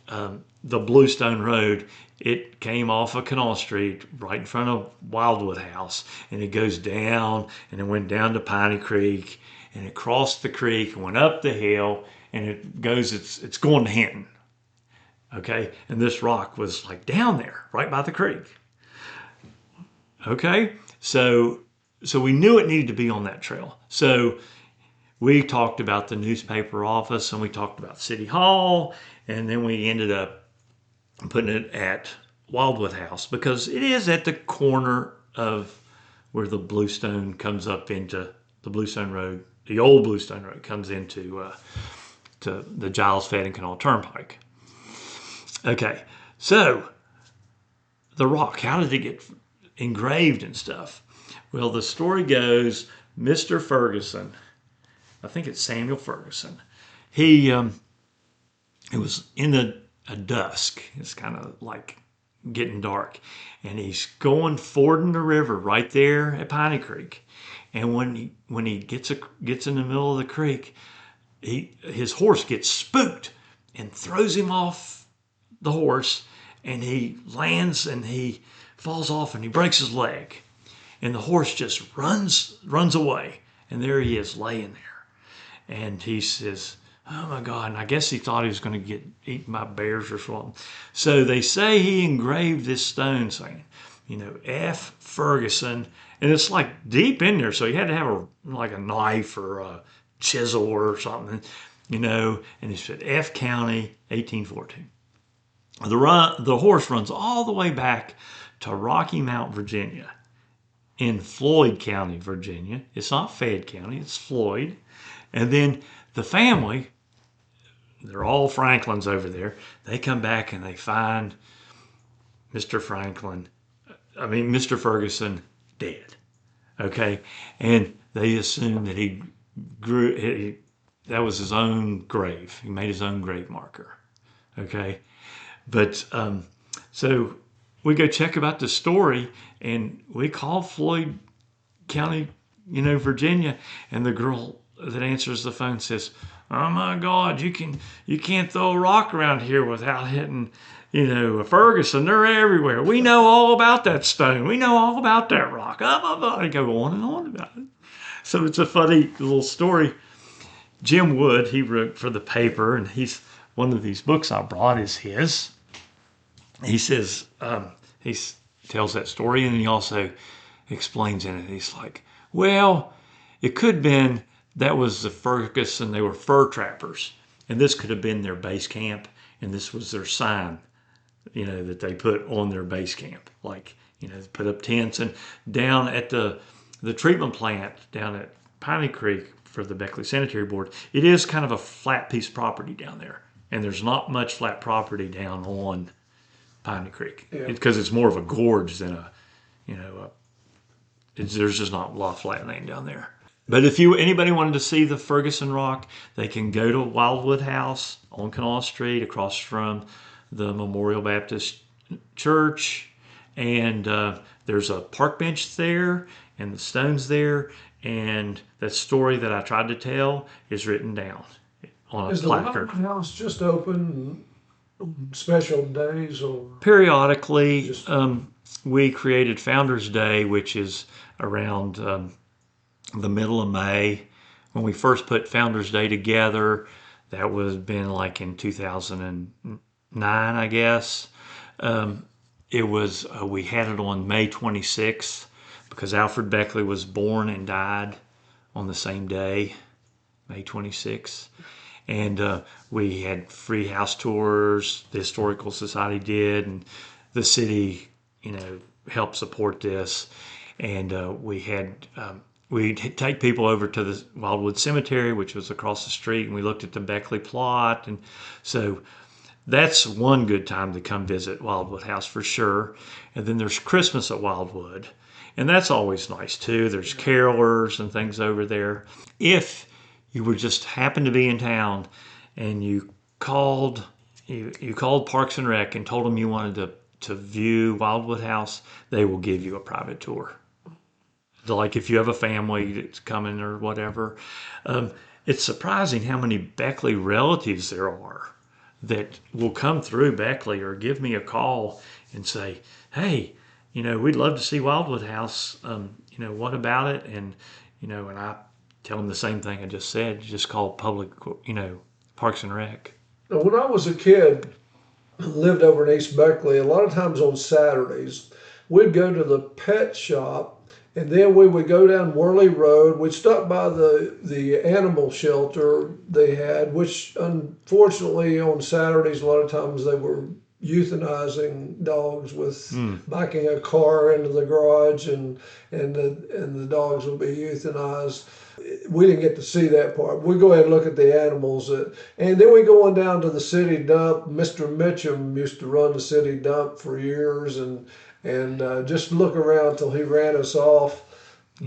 the Bluestone Road, it came off of Kanawha Street right in front of Wildwood House, and it goes down, and it went down to Piney Creek, and it crossed the creek, went up the hill, and it goes, it's going to Hinton. Okay, and this rock was like down there, right by the creek. Okay, so we knew it needed to be on that trail. So we talked about the newspaper office, and we talked about City Hall, and then we ended up putting it at Wildwood House because it is at the corner of where the Bluestone comes up into the Bluestone Road. The old Bluestone Road comes into to the Giles Fed and Kanawha Turnpike. Okay, so the rock, how did it get engraved and stuff? Well, the story goes, Mr. Ferguson, I think it's Samuel Ferguson, it was in a dusk. It's kind of like getting dark, and he's fording the river right there at Piney Creek. And when he gets in the middle of the creek, his horse gets spooked and throws him off the horse, and he lands and he falls off and he breaks his leg, and the horse just runs away, and there he is laying there, and he says, oh my God, and I guess he thought he was going to get eaten by bears or something. So they say he engraved this stone saying, F. Ferguson, and it's like deep in there, so he had to have a knife or a chisel or something, and he said F. County, 1814. The horse runs all the way back to Rocky Mount, Virginia, in Floyd County, Virginia. It's not Fayette County, it's Floyd. And then the family, they're all Franklins over there. They come back and they find Mr. Ferguson dead. Okay, and they assume that that was his own grave. He made his own grave marker. Okay, but so we go check about the story, and we call Floyd County, Virginia, and the girl that answers the phone says, "Oh my God, you can't throw a rock around here without hitting, a Ferguson. They're everywhere. We know all about that stone. We know all about that rock." I go on and on about it. So it's a funny little story. Jim Wood, he wrote for the paper, and he's one of these books I brought is his. He says, he tells that story, and he also explains in it. He's like, well, it could have been that was the Ferguson. They were fur trappers, and this could have been their base camp, and this was their sign, that they put on their base camp. Like, they put up tents, and down at the treatment plant down at Piney Creek for the Beckley Sanitary Board, it is kind of a flat piece of property down there, and there's not much flat property down on Piney Creek because it's more of a gorge than there's just not a lot of flat land down there. But if anybody wanted to see the Ferguson Rock, they can go to Wildwood House on Kanawha Street across from the Memorial Baptist Church, and there's a park bench there and the stones there, and that story that I tried to tell is written down on a placard. Is the Wildwood House just open special days or periodically? We created Founders Day, which is around the middle of May. When we first put Founders Day together, that was been like in 2009, I guess. It was we had it on May 26th because Alfred Beckley was born and died on the same day, May 26th. And we had free house tours, the Historical Society did, and the city, helped support this. And we'd take people over to the Wildwood Cemetery, which was across the street, and we looked at the Beckley plot. And so that's one good time to come visit Wildwood House for sure. And then there's Christmas at Wildwood, and that's always nice too. There's carolers and things over there. If you were just happened to be in town and you called Parks and Rec and told them you wanted to view Wildwood House, they will give you a private tour. Like if you have a family that's coming or whatever. It's surprising how many Beckley relatives there are that will come through Beckley or give me a call and say, hey, we'd love to see Wildwood House. What about it? And I tell them the same thing I just said. Just call public, Parks and Rec. Now, when I was a kid, lived over in East Beckley, a lot of times on Saturdays, we'd go to the pet shop, and then we would go down Worley Road. We'd stop by the animal shelter they had, which unfortunately on Saturdays, a lot of times they were euthanizing dogs with backing a car into the garage and the dogs would be euthanized. We didn't get to see that part. We go ahead and look at the animals. And then we go on down to the city dump. Mr. Mitchum used to run the city dump for years and just look around till he ran us off.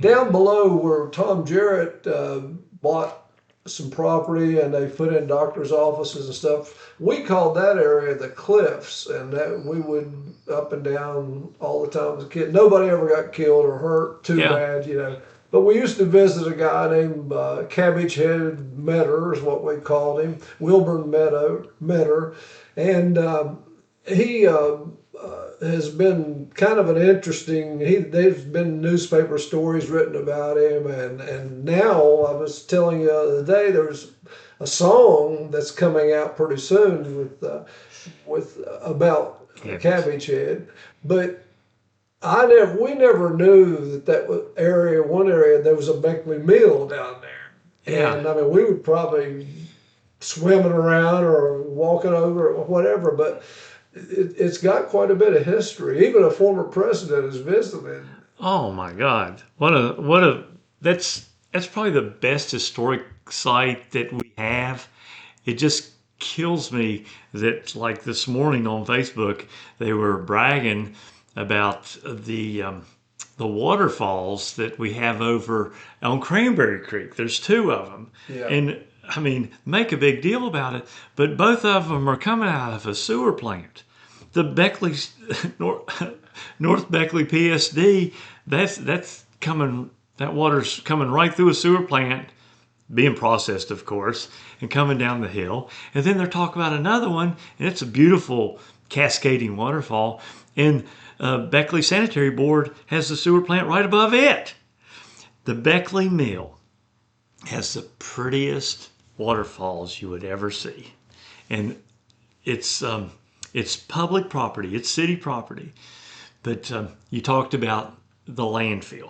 Down below where Tom Jarrett bought some property and they put in doctor's offices and stuff, we called that area the Cliffs, and that we would up and down all the time as a kid. Nobody ever got killed or hurt too bad, But we used to visit a guy named Cabbage Head Metter is what we called him, Wilburn Metter, and he has been kind of an interesting. There's been newspaper stories written about him, and now I was telling you the other day there's a song that's coming out pretty soon with about Cabbage Head, but we never knew that one area there was a Beckley Mill down there, and I mean we would probably swimming around or walking over or whatever, but it's got quite a bit of history. Even a former president has visited. Oh my God! That's probably the best historic site that we have. It just kills me that like this morning on Facebook they were bragging about the waterfalls that we have over on Cranberry Creek. There's 2 of them, and I mean, make a big deal about it, but both of them are coming out of a sewer plant. the Beckley North Beckley PSD, that's coming. That water's coming right through a sewer plant, being processed, of course, and coming down the hill. And then they're talking about another one, and it's a beautiful cascading waterfall. And Beckley Sanitary Board has the sewer plant right above it. The Beckley Mill has the prettiest waterfalls you would ever see, and it's public property, it's city property. But you talked about the landfill.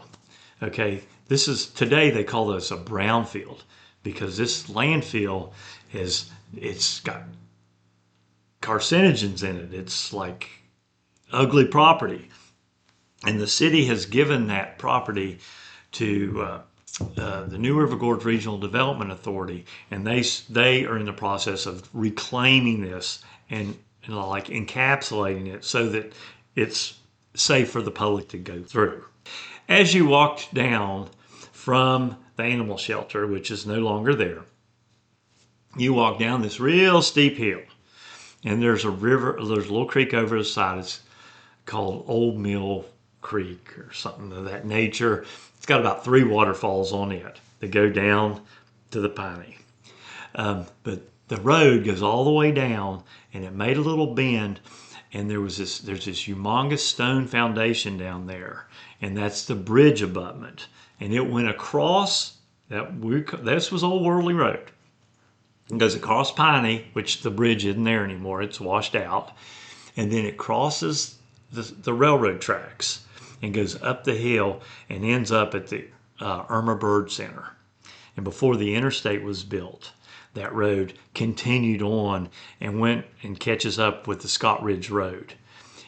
Okay, today they call this a brownfield because this landfill it's got carcinogens in it. It's like ugly property, and the city has given that property to the New River Gorge Regional Development Authority, and they are in the process of reclaiming this and like encapsulating it so that it's safe for the public to go through. As you walked down from the animal shelter, which is no longer there, you walk down this real steep hill, and there's a little creek over the side. It's called Old Mill Creek or something of that nature. It's got about 3 waterfalls on it that go down to the Piney. But the road goes all the way down, and it made a little bend, and there's this humongous stone foundation down there, and that's the bridge abutment. And it went across this was Old Worldly Road. It goes across Piney, which the bridge isn't there anymore; it's washed out, and then it crosses the railroad tracks and goes up the hill and ends up at the Irma Bird Center. And before the interstate was built, that road continued on and went and catches up with the Scott Ridge Road.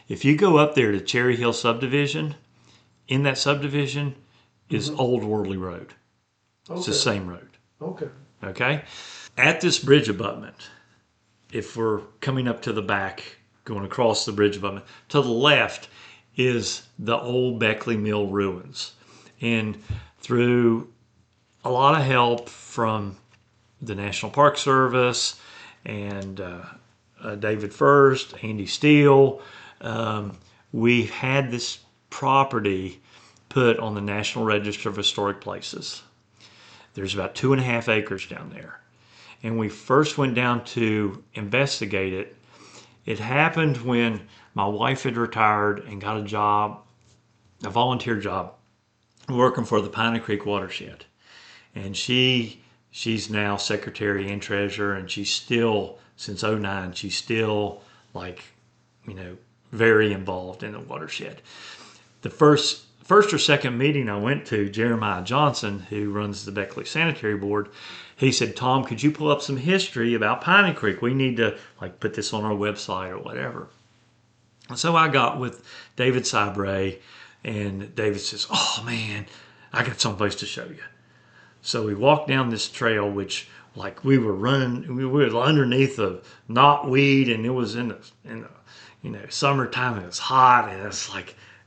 If you go up there to Cherry Hill subdivision, in that subdivision is Old Worldly Road. Okay. It's the same road. Okay? At this bridge abutment, if we're coming up to the back, going across the bridge abutment, to the left is the old Beckley Mill ruins. And through a lot of help from the National Park Service and David First, Andy Steele, we had this property put on the National Register of Historic Places. There's about 2.5 acres down there. And we first went down to investigate it. It happened when my wife had retired and got a volunteer job, working for the Piney Creek watershed. And she's now secretary and treasurer, and she's still, since 2009, she's still very involved in the watershed. The first or second meeting I went to, Jeremiah Johnson, who runs the Beckley Sanitary Board, he said, "Tom, could you pull up some history about Piney Creek? We need to put this on our website or whatever." So I got with David Cybray, and David says, "Oh man, I got someplace to show you." So we walked down this trail, which we were running, we were underneath the knotweed, and it was in the summertime, and it's hot, and it's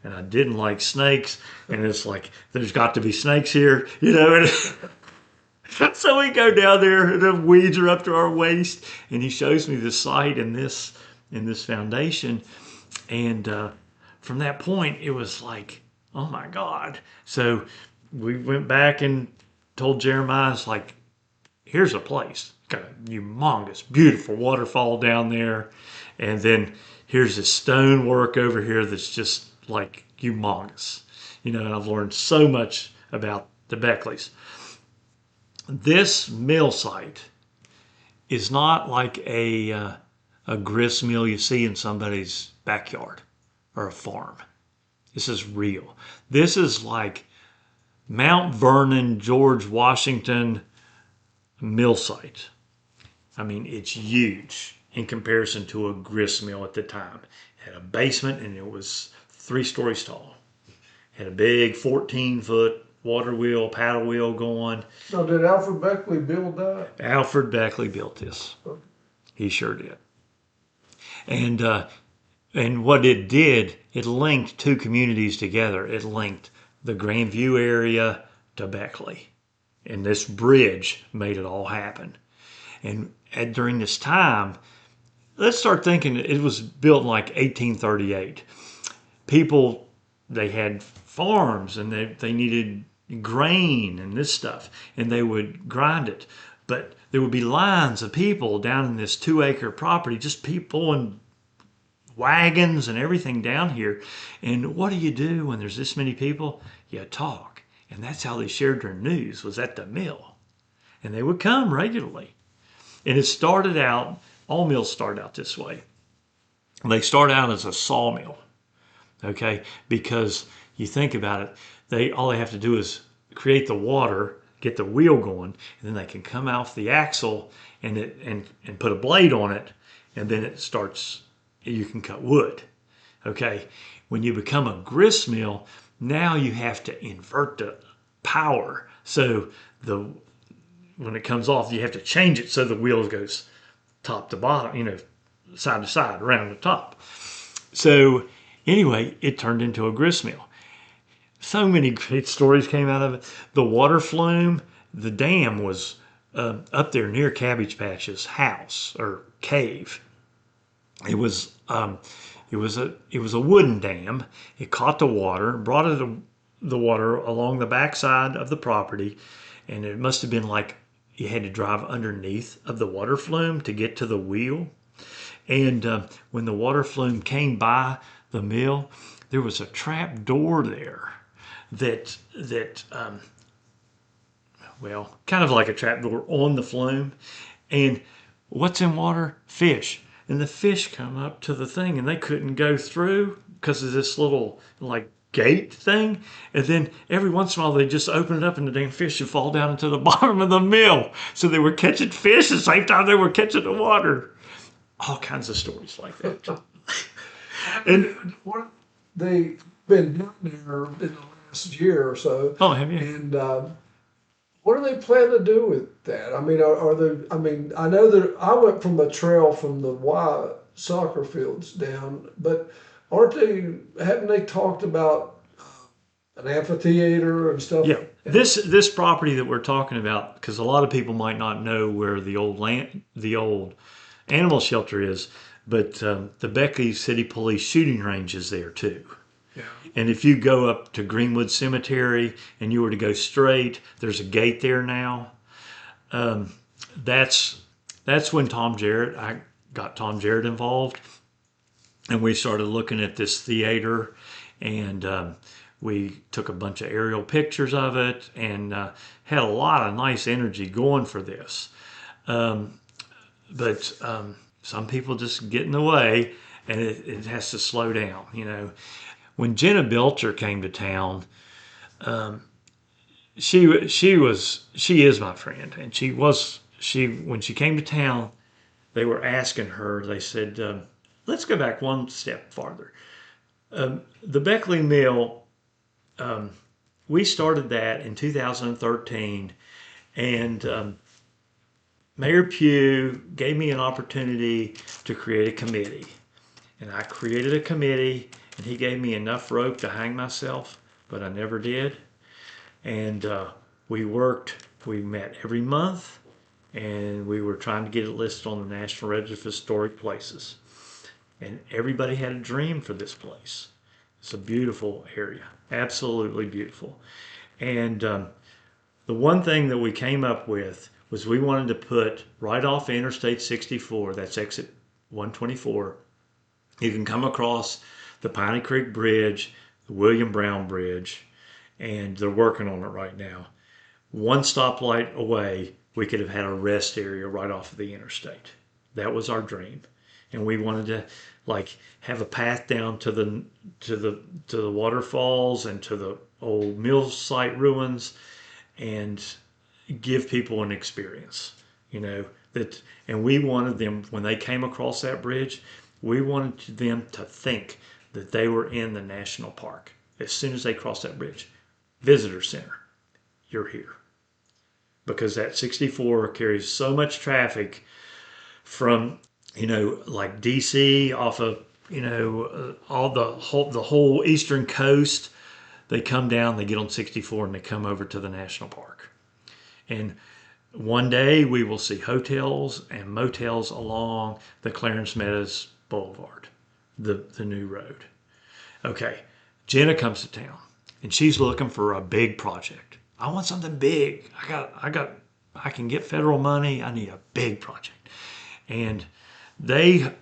and I didn't like snakes, and it's there's got to be snakes here, And so we go down there, and the weeds are up to our waist, and he shows me the site in this foundation, and from that point it was oh my God. So we went back and told Jeremiah, here's a place, got a humongous, beautiful waterfall down there, and then here's this stonework over here that's just humongous, and I've learned so much about the Beckleys. This mill site is not like a grist mill you see in somebody's backyard or a farm. This is real. This is like Mount Vernon, George Washington mill site. I mean, it's huge in comparison to a grist mill at the time. It had a basement, and it was 3 stories tall. Had a big 14-foot water wheel, paddle wheel going. Now, did Alfred Beckley build that? Alfred Beckley built this. He sure did. And what it did, it linked 2 communities together. It linked the Grandview area to Beckley. And this bridge made it all happen. And during this time, let's start thinking. It was built in like 1838. People, they had farms and they needed grain and this stuff, and they would grind it. But there would be lines of people down in this 2-acre property, just people and wagons and everything down here. And what do you do when there's this many people? You talk. And that's how they shared their news, was at the mill. And they would come regularly. And it started out, all mills start out this way. They start out as a sawmill, okay? Because you think about it, all they have to do is create the water, get the wheel going, and then they can come off the axle and put a blade on it, and then it starts, you can cut wood, okay? When you become a grist mill, now you have to invert the power. So when it comes off, you have to change it so the wheel goes top to bottom, side to side, around the top. So anyway, it turned into a grist mill. So many great stories came out of it. The water flume, the dam was up there near Cabbage Patch's house or cave. It was a wooden dam. It caught the water, brought the water along the backside of the property, and it must have been like you had to drive underneath of the water flume to get to the wheel. And when the water flume came by the mill, there was a trap door there that kind of like a trap door on the flume. And what's in water? Fish. And the fish come up to the thing, and they couldn't go through because of this little like gate thing. And then every once in a while they just open it up and the damn fish would fall down into the bottom of the mill. So they were catching fish at the same time they were catching the water. All kinds of stories like that. And they've been down there in the last year or so. Oh, have you? And what do they plan to do with that? I mean, are they? I mean, I know that I went from a trail from the Y soccer fields down, but haven't they talked about an amphitheater and stuff? Yeah. This property that we're talking about, because a lot of people might not know where the old animal shelter is, but the Beckley City Police shooting range is there too. Yeah. And if you go up to Greenwood Cemetery and you were to go straight, there's a gate there now. That's when I got Tom Jarrett involved, and we started looking at this theater, and we took a bunch of aerial pictures of it and had a lot of nice energy going for this. But some people just get in the way, and it has to slow down, When Jenna Belcher came to town, she is my friend, and when she came to town, they were asking her. They said, "Let's go back one step farther. The Beckley Mill, we started that in 2013, and Mayor Pugh gave me an opportunity to create a committee, and I created a committee." And he gave me enough rope to hang myself, but I never did. And we met every month, and we were trying to get it listed on the National Register of Historic Places. And everybody had a dream for this place. It's a beautiful area, absolutely beautiful. And the one thing that we came up with was we wanted to put right off Interstate 64, that's exit 124, you can come across the Piney Creek Bridge, the William Brown Bridge, and they're working on it right now. One stoplight away, we could have had a rest area right off of the interstate. That was our dream, and we wanted to have a path down to the waterfalls and to the old mill site ruins, and give people an experience. And we wanted them, when they came across that bridge, we wanted them to think that they were in the national park. As soon as they crossed that bridge, visitor center, you're here. Because that 64 carries so much traffic from, like DC off of, all the whole eastern coast. They come down, they get on 64, and they come over to the national park. And one day we will see hotels and motels along the Clarence Meadows Boulevard, the new road. Okay, Jenna comes to town and she's looking for a big project. I want something big. I can get federal money. I need a big project. And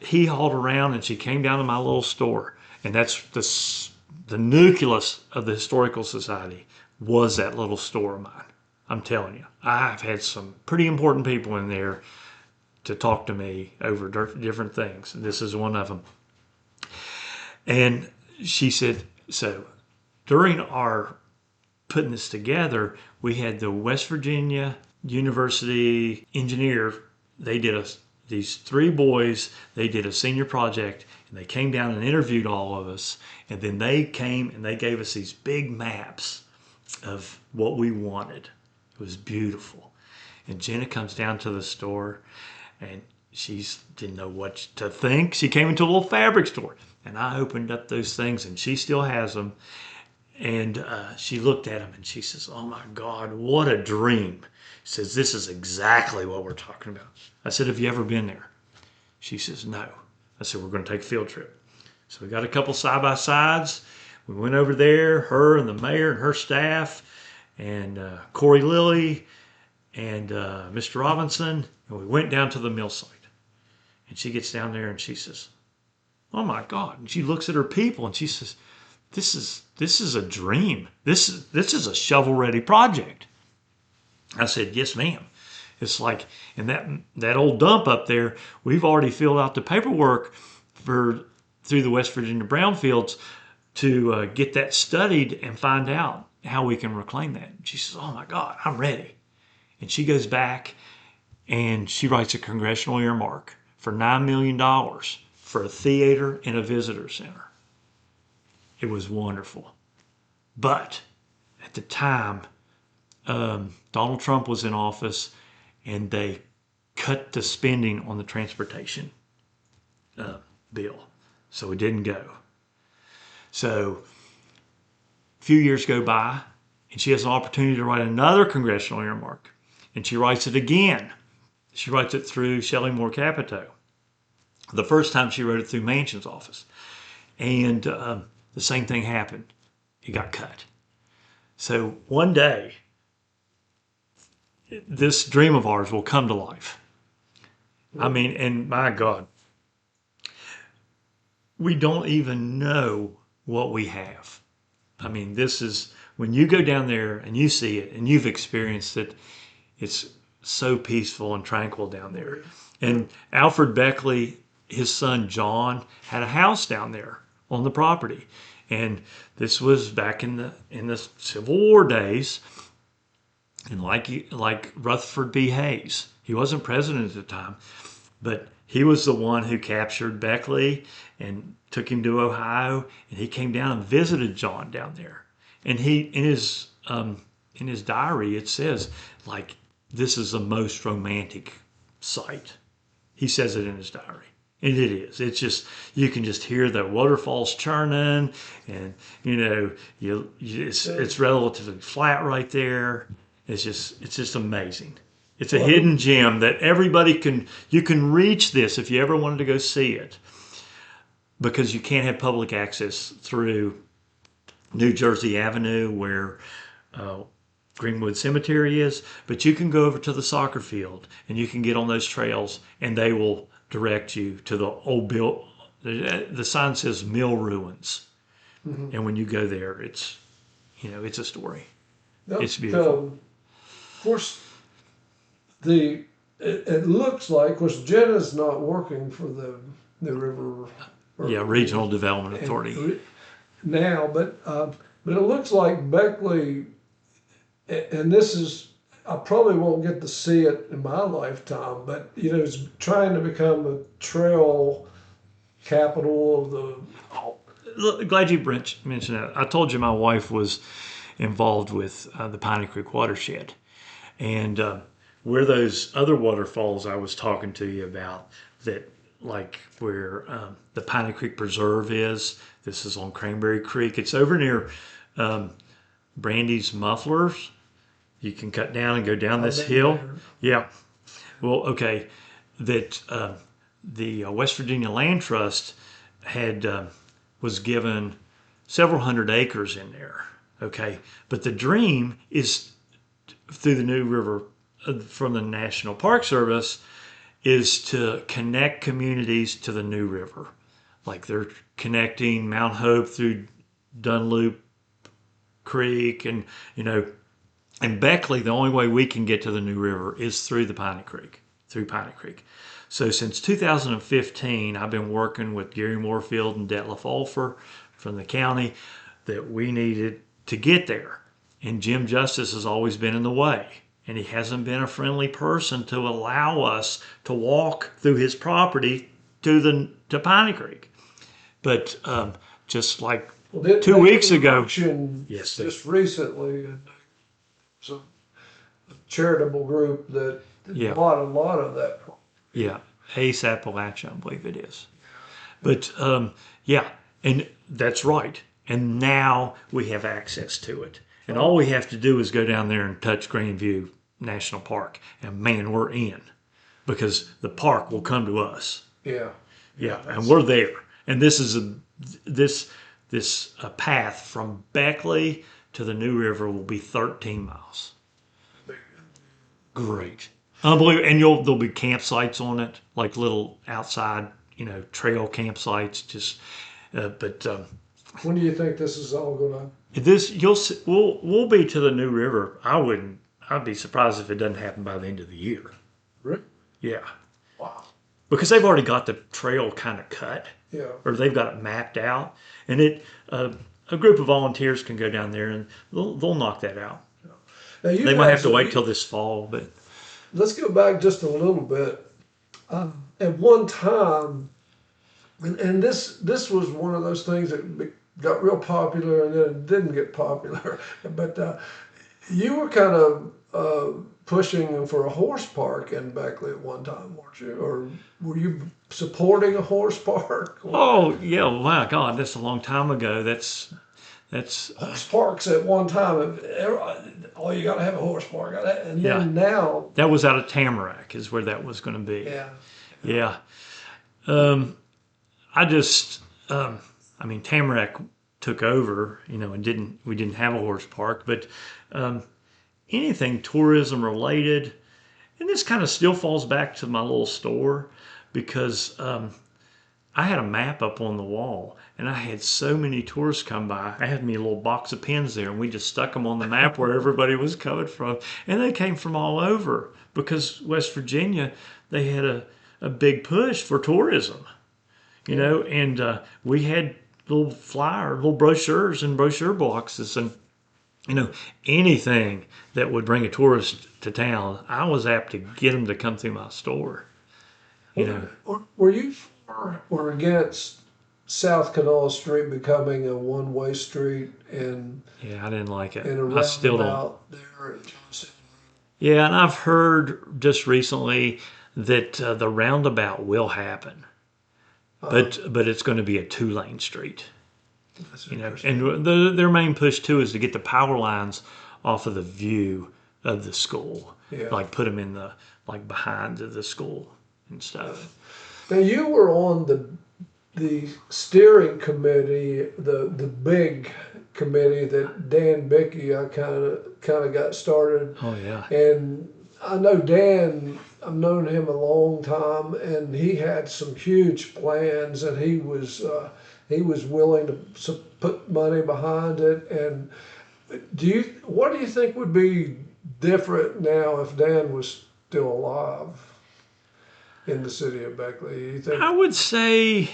he hauled around and she came down to my little store. And that's the nucleus of the Historical Society was that little store of mine. I'm telling you, I've had some pretty important people in there to talk to me over different things. This is one of them. And she said, so during our putting this together, we had the West Virginia University engineer. They did these 3 boys, they did a senior project, and they came down and interviewed all of us. And then they came and they gave us these big maps of what we wanted. It was beautiful. And Jenna comes down to the store and she didn't know what to think. She came into a little fabric store and I opened up those things and she still has them. And she looked at them and she says, oh my God, what a dream. She says, this is exactly what we're talking about. I said, have you ever been there? She says, no. I said, we're going to take a field trip. So we got a couple side-by-sides. We went over there, her and the mayor and her staff, and Corey Lilly and Mr. Robinson, and we went down to the mill site. And she gets down there and she says, oh my God. And she looks at her people and she says, this is a dream. This is a shovel-ready project. I said, yes, ma'am. It's like in that old dump up there, we've already filled out the paperwork through the West Virginia brownfields to get that studied and find out how we can reclaim that. And she says, oh my God, I'm ready. And she goes back and she writes a congressional earmark for $9 million for a theater and a visitor center. It was wonderful. But at the time, Donald Trump was in office and they cut the spending on the transportation bill. So it didn't go. So a few years go by and she has an opportunity to write another congressional earmark. And she writes it again. She writes it through Shelley Moore Capito. The first time she wrote it through Manchin's office. And the same thing happened. It got cut. So one day, this dream of ours will come to life. I mean, and my God, we don't even know what we have. I mean, this is, when you go down there and you see it and you've experienced it, it's so peaceful and tranquil down there. And Alfred Beckley, his son John, had a house down there on the property. And this was back in the Civil War days. And like Rutherford B. Hayes, he wasn't president at the time, but he was the one who captured Beckley and took him to Ohio. And he came down and visited John down there. And he in his diary it says like this is the most romantic site. He says it in his diary. And it is. It's just, you can just hear the waterfalls churning, and it's relatively flat right there. It's just amazing. It's a hidden gem that you can reach this if you ever wanted to go see it, because you can't have public access through New Jersey Avenue where Greenwood Cemetery is, but you can go over to the soccer field and you can get on those trails and they will direct you to the old the sign says mill ruins. Mm-hmm. And when you go there, it's a story. Now, it's beautiful. Of course, it looks like, of course, Jenna's not working for the river. Regional Development Authority now, but it looks like Beckley, and this is, I probably won't get to see it in my lifetime, but it's trying to become a trail capital of the. Oh, glad you mentioned that. I told you my wife was involved with the Piney Creek watershed, and where those other waterfalls I was talking to you about, that like where the Piney Creek Preserve is. This is on Cranberry Creek. It's over near Brandy's Mufflers. You can cut down and go down this been hill. there. Yeah. Well, okay. That the West Virginia Land Trust was given several hundred acres in there. Okay, but the dream is through the New River from the National Park Service is to connect communities to the New River. Like they're connecting Mount Hope through Dunloop Creek and, and Beckley, the only way we can get to the New River is through Piney Creek. So since 2015, I've been working with Gary Moorfield and Detlef Olfer from the county that we needed to get there. And Jim Justice has always been in the way. And he hasn't been a friendly person to allow us to walk through his property to Piney Creek. But just like Well, 2 weeks ago, yes, just recently, some charitable group that bought a lot of that. Yeah, Ace Appalachia, I believe it is. But and that's right. And now we have access to it. And all we have to do is go down there and touch Grandview National Park. And man, we're in. Because the park will come to us. Yeah. Yeah, and we're there. And this is this path from Beckley to the New River will be 13 miles. Great. Unbelievable. And there'll be campsites on it, like little outside, trail campsites. Just, when do you think this is all gonna? We'll be to the New River. I'd be surprised if it doesn't happen by the end of the year. Really? Yeah. Wow. Because they've already got the trail kind of cut. Yeah. Or they've got it mapped out, and a group of volunteers can go down there and they'll knock that out. Now they might have to wait till this fall, but let's go back just a little bit. At one time, and this was one of those things that got real popular and then it didn't get popular. But you were kind of pushing for a horse park in Beckley at one time, weren't you? Or were you supporting a horse park? Oh yeah, well, my God, that's a long time ago. That's horse parks at one time. Oh, you got to have a horse park, and then now that was out of Tamarack is where that was going to be. Yeah. Tamarack took over, and we didn't have a horse park, but anything tourism related, and this kind of still falls back to my little store because I had a map up on the wall and I had so many tourists come by. I had me a little box of pins there and we just stuck them on the map where everybody was coming from. And they came from all over because West Virginia, they had a big push for tourism, and we had little brochures and brochure boxes and, anything that would bring a tourist to town, I was apt to get them to come through my store. Were you for or against South Canal Street becoming a one-way street and I didn't like it. I still don't. There at Johnson. Yeah, and I've heard just recently that the roundabout will happen, but it's going to be a 2-lane street. And their main push too is to get the power lines off of the view of the school, like put them in the behind the school and stuff. Now you were on the steering committee, the big committee that Dan Bickey kind of got started. Oh yeah. And I know Dan. I've known him a long time, and he had some huge plans, and he was willing to put money behind it. And what do you think would be different now if Dan was still alive in the city of Beckley? You think? I would say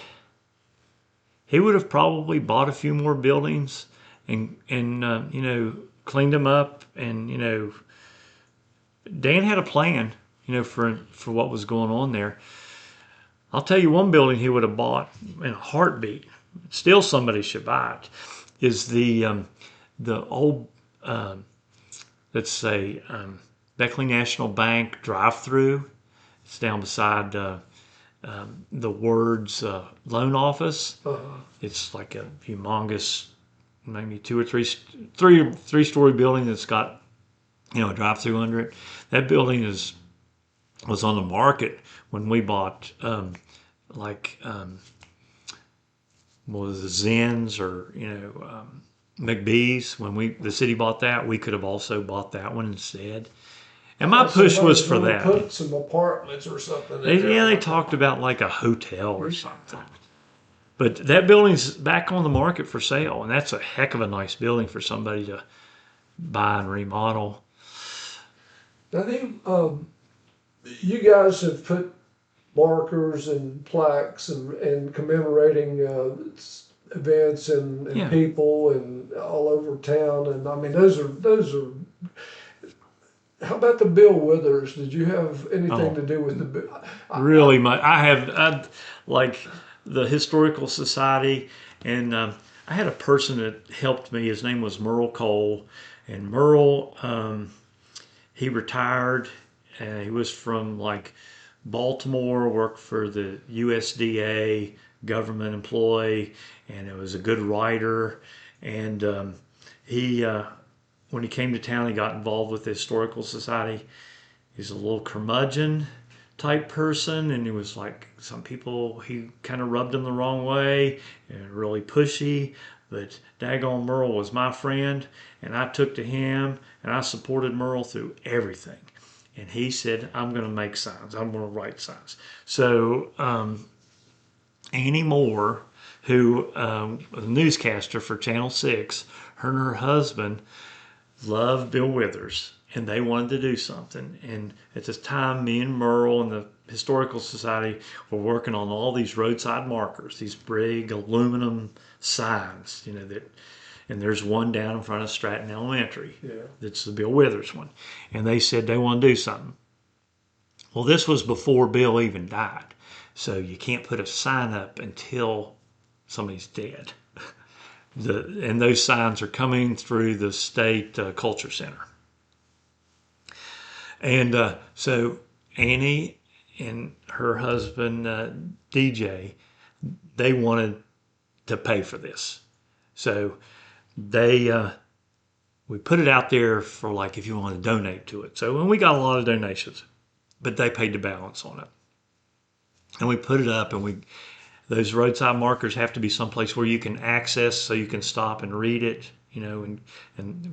he would have probably bought a few more buildings and cleaned them up, and Dan had a plan, for what was going on there. I'll tell you one building he would have bought in a heartbeat. Still, somebody should buy it. Is the old let's say Beckley National Bank drive-through. It's down beside the Words loan office. It's like a humongous, maybe 2 or 3 three-story building that's got a drive-through under it. That building was on the market when we bought was the Zens or McBee's. When the city bought that, we could have also bought that one instead. And my push was for that. Put some apartments or something. They talked about like a hotel or something. But that building's back on the market for sale, and that's a heck of a nice building for somebody to buy and remodel. I think you guys have put markers and plaques and commemorating events and people and all over town, and I mean those are. How about the Bill Withers? Did you have anything to do with the? Really much. I like the Historical Society, and I had a person that helped me. His name was Merle Cole, and Merle he retired. He was from like Baltimore, worked for the USDA, government employee, and it was a good writer. And he when he came to town, he got involved with the Historical Society. He's a little curmudgeon type person, and he was like, some people, he kind of rubbed them the wrong way and really pushy. But daggone Merle was my friend, and I took to him, and I supported Merle through everything. And he said, I'm going to make signs. I'm going to write signs. So Annie Moore, who was a newscaster for Channel 6, her and her husband loved Bill Withers, and they wanted to do something. And at this time, me and Merle and the Historical Society were working on all these roadside markers, these big aluminum signs, and there's one down in front of Stratton Elementary. Yeah. That's the Bill Withers one. And they said they want to do something. Well, this was before Bill even died. So you can't put a sign up until somebody's dead. And those signs are coming through the state culture center. And so Annie and her husband DJ, they wanted to pay for this. So we put it out there for like if you want to donate to it. So when we got a lot of donations, but they paid the balance on it. And we put it up, and those roadside markers have to be someplace where you can access so you can stop and read it, and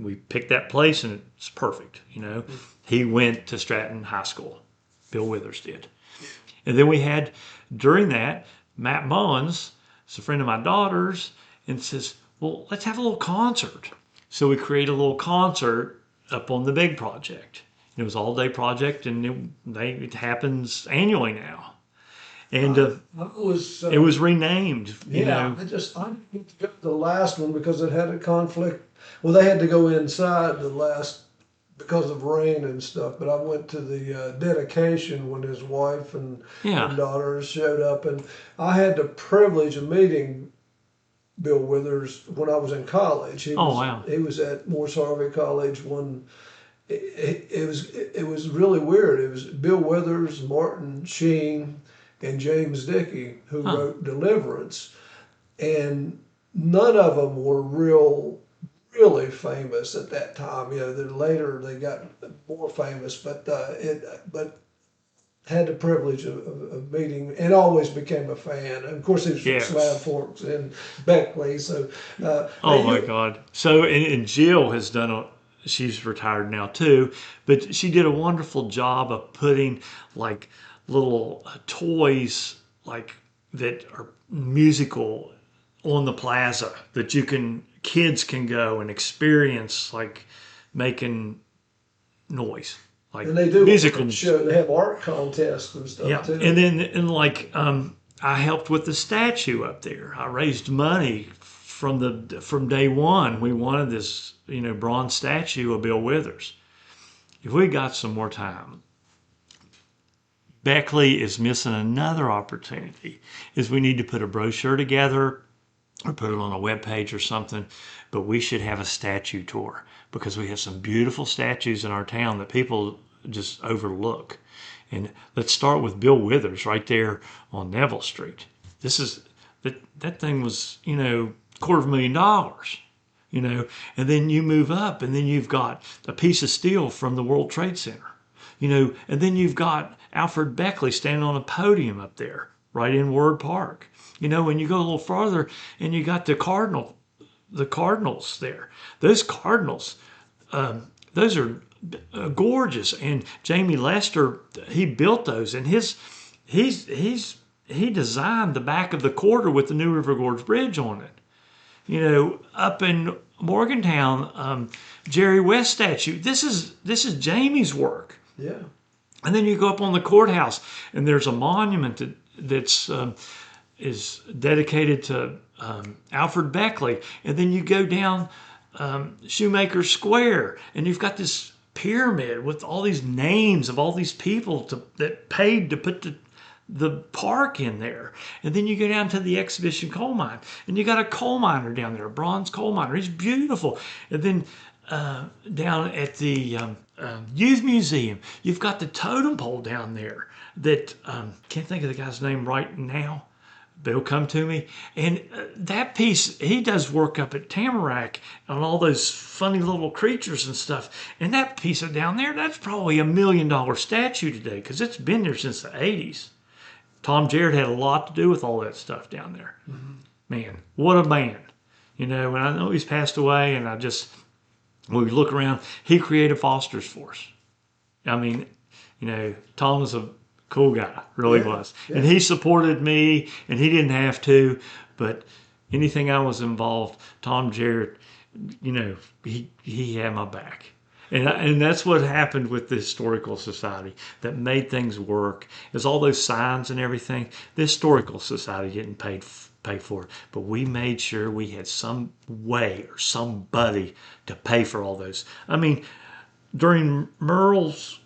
we picked that place, and it's perfect, He went to Stratton High School. Bill Withers did. And then we had, during that, Matt Mullins, is a friend of my daughter's, and says, well, let's have a little concert. So we created a little concert up on the big project. It was an all-day project, and it happens annually now. And it was renamed. I didn't get to go to the last one because it had a conflict. Well, they had to go inside the last because of rain and stuff. But I went to the dedication when his wife and daughter showed up, and I had the privilege of meeting Bill Withers when I was in college. He was at Morse Harvey College one. It was really weird. It was Bill Withers, Martin Sheen, and James Dickey, who wrote Deliverance, and none of them were really famous at that time. Then later they got more famous, but had the privilege of meeting and always became a fan. And of course, he was from Slab Forks and Beckley. So, my God! So, and Jill has done she's retired now too, but she did a wonderful job of putting like little toys like that are musical on the plaza that kids can go and experience, like making noise, like and they do musical show. They have art contests and stuff too. And then I helped with the statue up there. I raised money from day one. We wanted this bronze statue of Bill Withers. If we got some more time, Beckley is missing another opportunity. Is we need to put a brochure together or put it on a webpage or something, but we should have a statue tour because we have some beautiful statues in our town that people just overlook. And let's start with Bill Withers right there on Neville Street. That thing was, $250,000. you know, and then you move up and then you've got a piece of steel from the World Trade Center, you know, and then you've got Alfred Beckley standing on a podium up there right in Ward Park, you know, and you go a little farther and you got the Cardinals there. Those Cardinals, those are gorgeous. And Jamie Lester, he built those, and he designed the back of the quarter with the New River Gorge Bridge on it. You know, up in Morgantown, Jerry West statue. This is Jamie's work. Yeah. And then you go up on the courthouse, and there's a monument that's is dedicated to Alfred Beckley. And then you go down Shoemaker Square, and you've got this pyramid with all these names of all these people that paid to put the park in there. And then you go down to the exhibition coal mine, and you got a coal miner down there, a bronze coal miner. He's beautiful. And then down at the Youth Museum, you've got the totem pole down there that can't think of the guy's name right now, but it'll come to me. And that piece, he does work up at Tamarack on all those funny little creatures and stuff. And that piece of down there, that's probably $1 million statue today, because it's been there since the 80s. Tom Jarrett had a lot to do with all that stuff down there. Mm-hmm. Man, what a man. You know, and I know he's passed away, and when we look around, he created Foster's for us. I mean, you know, Tom was a cool guy, really was. Yeah. And he supported me, and he didn't have to, but anything I was involved, Tom Jarrett, you know, he had my back. And that's what happened with the Historical Society that made things work. Is all those signs and everything. The Historical Society didn't pay for it, but we made sure we had some way or somebody to pay for all those. I mean, during Merle's,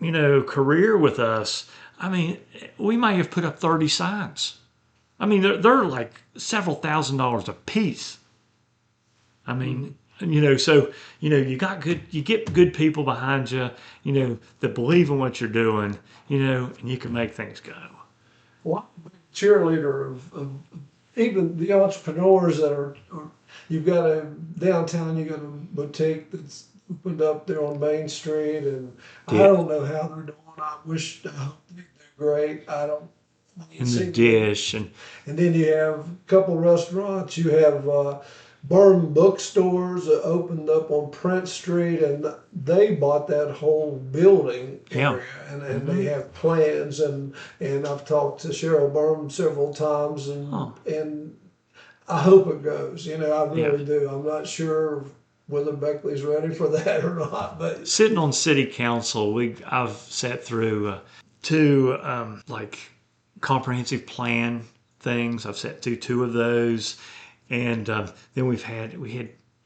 you know, career with us, I mean, we might have put up 30 signs. I mean, they're like several $1,000s a piece. I mean, you know, so, you know, you get good people behind you, you know, that believe in what you're doing, you know, and you can make things go. Well, I'm a cheerleader of even the entrepreneurs that are you've got downtown, you got a boutique that's opened up there on Main Street, and yeah. I don't know how they're doing. I hope they do great. I don't. In the dish. And then you have a couple restaurants. You have Bourbon bookstores that opened up on Prince Street, and they bought that whole building area, and mm-hmm. they have plans, and I've talked to Cheryl Bourbon several times, and I hope it goes. You know, I really do. I'm not sure whether Beckley's ready for that or not, but sitting on city council, I've sat through two like comprehensive plan things. I've sat through 2 of those. And then we had at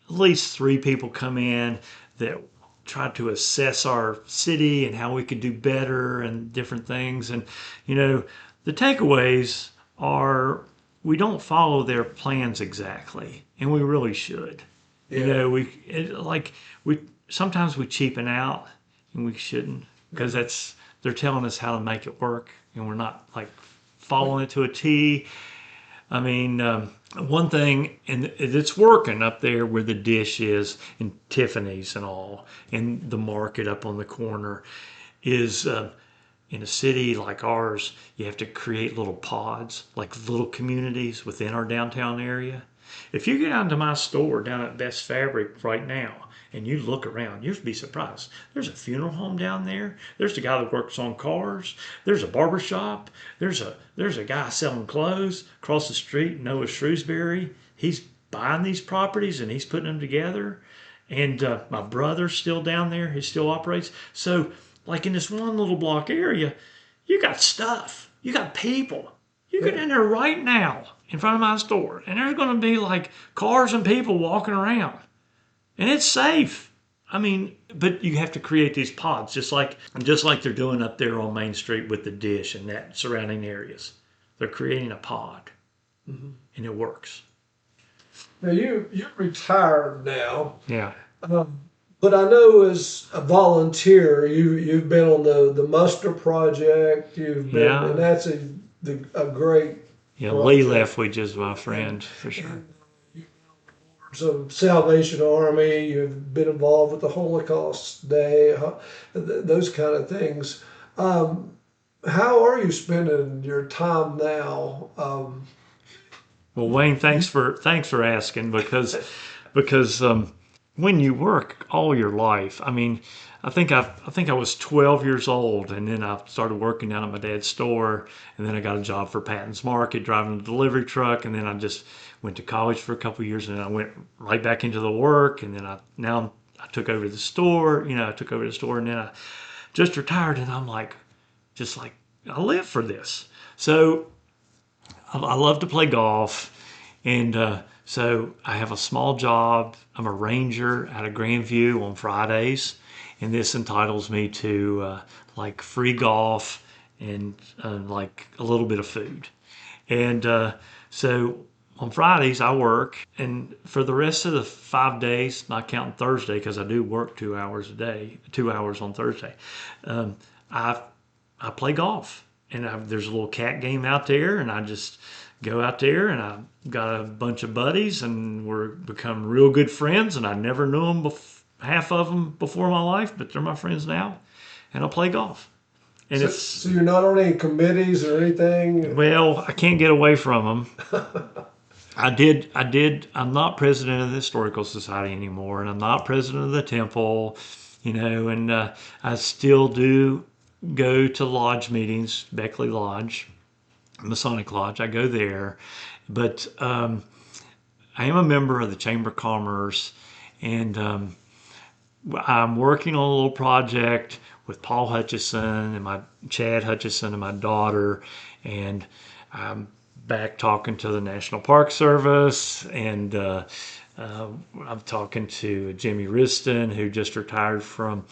least 3 people come in that tried to assess our city and how we could do better and different things. And, you know, the takeaways are we don't follow their plans exactly, and we really should. Yeah. You know, sometimes we cheapen out, and we shouldn't, because they're telling us how to make it work, and we're not like following it to a T. I mean, one thing, and it's working up there where the dish is and Tiffany's and all, and the market up on the corner, is in a city like ours, you have to create little pods, like little communities within our downtown area. If you get down to my store down at Best Fabric right now, and you look around, you'll be surprised. There's a funeral home down there. There's the guy that works on cars. There's a barber shop. There's a guy selling clothes across the street, Noah Shrewsbury. He's buying these properties and he's putting them together. And my brother's still down there. He still operates. So, like in this one little block area, you got stuff. You got people. You get in there right now in front of my store, and there's going to be like cars and people walking around. And it's safe. I mean, but you have to create these pods, just like they're doing up there on Main Street with the dish and that surrounding areas. They're creating a pod, mm-hmm. and it works. Now you're retired now. Yeah. But I know as a volunteer, you've been on the Muster Project. You've been, and that's a great. Yeah, project. Lee Lethwich is my friend for sure. some Salvation Army, you've been involved with the Holocaust Day, those kind of things. How are you spending your time now? Well, Wayne, thanks for asking because when you work all your life, I mean, I think I was 12 years old, and then I started working down at my dad's store, and then I got a job for Patton's Market driving a delivery truck, and then I just went to college for a couple of years, and then I went right back into the work, and then I took over the store. I took over the store, and then I just retired, and I'm like, just like I live for this. So I love to play golf, and so I have a small job. I'm a ranger out of Grandview on Fridays, and this entitles me to like free golf and like a little bit of food. And so on Fridays I work, and for the rest of the 5 days, not counting Thursday because I do work 2 hours a day, 2 hours on Thursday, um, I I play golf, and there's a little cat game out there, and I just go out there, and I got a bunch of buddies, and we're become real good friends. And I never knew them, half of them before my life, but they're my friends now, and I play golf. And So you're not on any committees or anything? well, I can't get away from them. I'm not president of the Historical Society anymore, and I'm not president of the temple, and I still do go to lodge meetings, Beckley Lodge, Masonic Lodge. I go there, but I am a member of the Chamber of Commerce, and I'm working on a little project with Paul Hutchison and my Chad Hutchison and my daughter, and I'm back talking to the National Park Service, and I'm talking to Jimmy Riston, who just retired from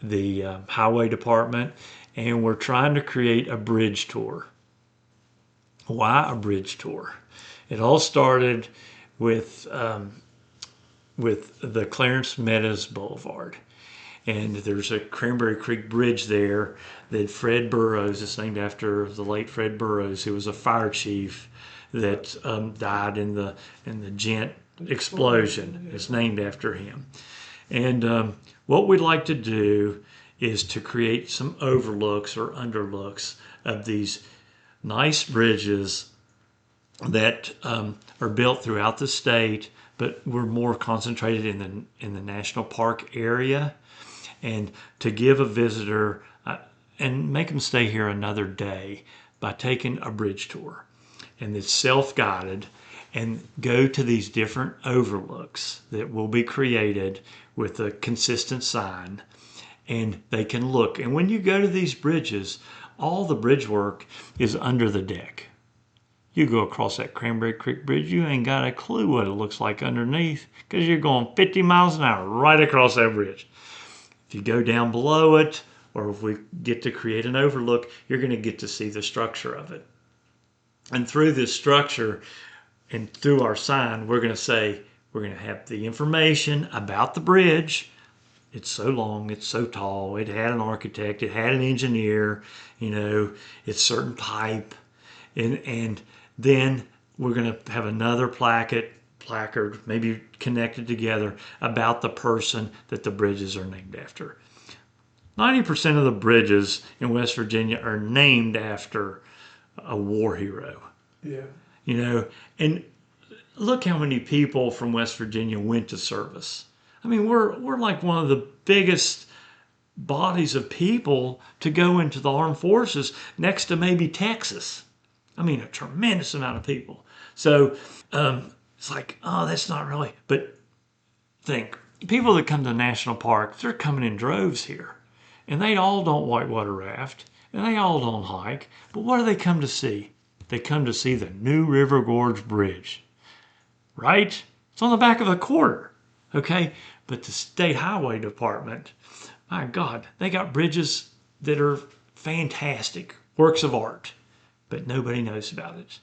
the Highway Department, and we're trying to create a bridge tour. Why a bridge tour? It all started with the Clarence Meadows Boulevard. And there's a Cranberry Creek Bridge there that Fred Burroughs, it's named after the late Fred Burroughs, who was a fire chief that died in the Gent explosion. It's named after him. And what we'd like to do is to create some overlooks or underlooks of these nice bridges that are built throughout the state, but we're more concentrated in the national park area, and to give a visitor and make them stay here another day by taking a bridge tour, and it's self-guided, and go to these different overlooks that will be created with a consistent sign, and they can look. And when you go to these bridges, all the bridge work is under the deck. You go across that Cranberry Creek Bridge, you ain't got a clue what it looks like underneath because you're going 50 miles an hour right across that bridge. If you go down below it, or if we get to create an overlook, you're going to get to see the structure of it. And through this structure and through our sign, we're going to have the information about the bridge. It's so long, it's so tall, it had an architect, it had an engineer, it's certain type. And then we're going to have another placard, maybe connected together, about the person that the bridges are named after. 90% of the bridges in West Virginia are named after a war hero. Yeah. And look how many people from West Virginia went to service. I mean, we're like one of the biggest bodies of people to go into the armed forces, next to maybe Texas. I mean, a tremendous amount of people. So it's like, oh, that's not really. But think, people that come to national parks, they're coming in droves here. And they all don't whitewater raft, and they all don't hike. But what do they come to see? They come to see the New River Gorge Bridge, right? It's on the back of a quarter, okay? But the State Highway Department, my God, they got bridges that are fantastic, works of art, but nobody knows about it.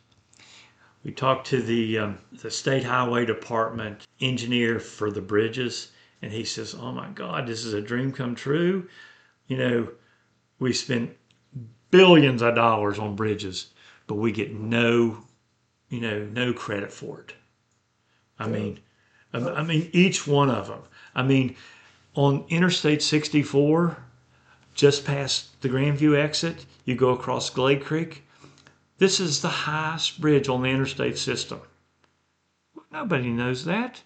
We talked to the State Highway Department engineer for the bridges, and he says, oh my God, this is a dream come true. We spend billions of dollars on bridges, but we get no credit for it. I mean, I mean, each one of them. I mean, on Interstate 64, just past the Grandview exit, you go across Glade Creek. This is the highest bridge on the interstate system. Nobody knows that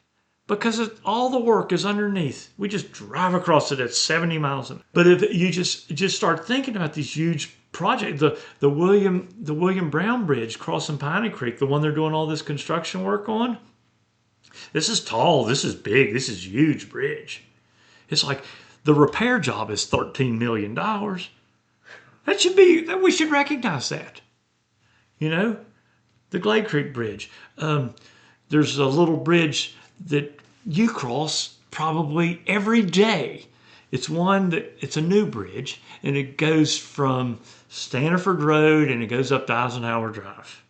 because all the work is underneath. We just drive across it at 70 miles an hour. But if you just start thinking about these huge projects, the William Brown Bridge crossing Piney Creek, the one they're doing all this construction work on, this is tall, this is big, this is a huge bridge. It's like the repair job is $13 million. We should recognize that. You know, the Glade Creek Bridge. There's a little bridge that you cross probably every day. It's a new bridge, and it goes from Stanford Road and it goes up to Eisenhower Drive.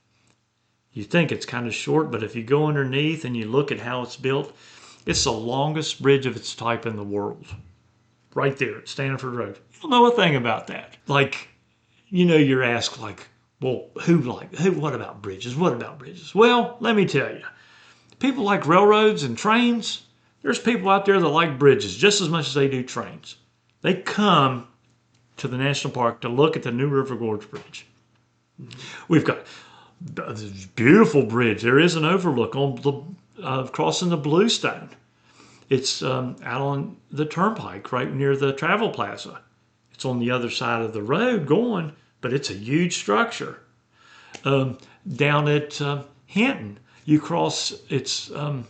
You think it's kind of short, but if you go underneath and you look at how it's built, it's the longest bridge of its type in the world. Right there at Stanford Road. You don't know a thing about that. Like, you're asked like, well, what about bridges? What about bridges? Well, let me tell you. People like railroads and trains. There's people out there that like bridges just as much as they do trains. They come to the national park to look at the New River Gorge Bridge. We've got this beautiful bridge. There is an overlook on crossing the Bluestone. It's out on the turnpike right near the Travel Plaza. It's on the other side of the road going, but it's a huge structure. Down at Hinton, you cross, it's, I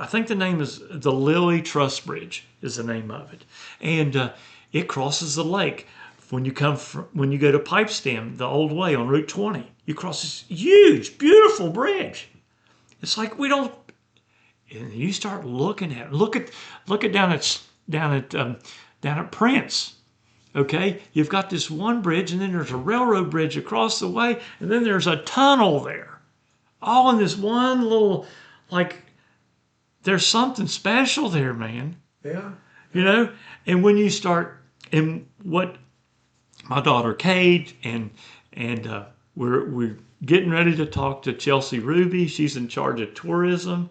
think the name is the Lily Truss Bridge is the name of it. And it crosses the lake. When you go to Pipestem, the old way on Route 20, you cross this huge, beautiful bridge. It's like and you start looking at it. Look at down at Prince. Okay, you've got this one bridge, and then there's a railroad bridge across the way, and then there's a tunnel there, all in this one little, there's something special there, man. Yeah. And when you start, and what my daughter Kate and we're getting ready to talk to Chelsea Ruby. She's in charge of tourism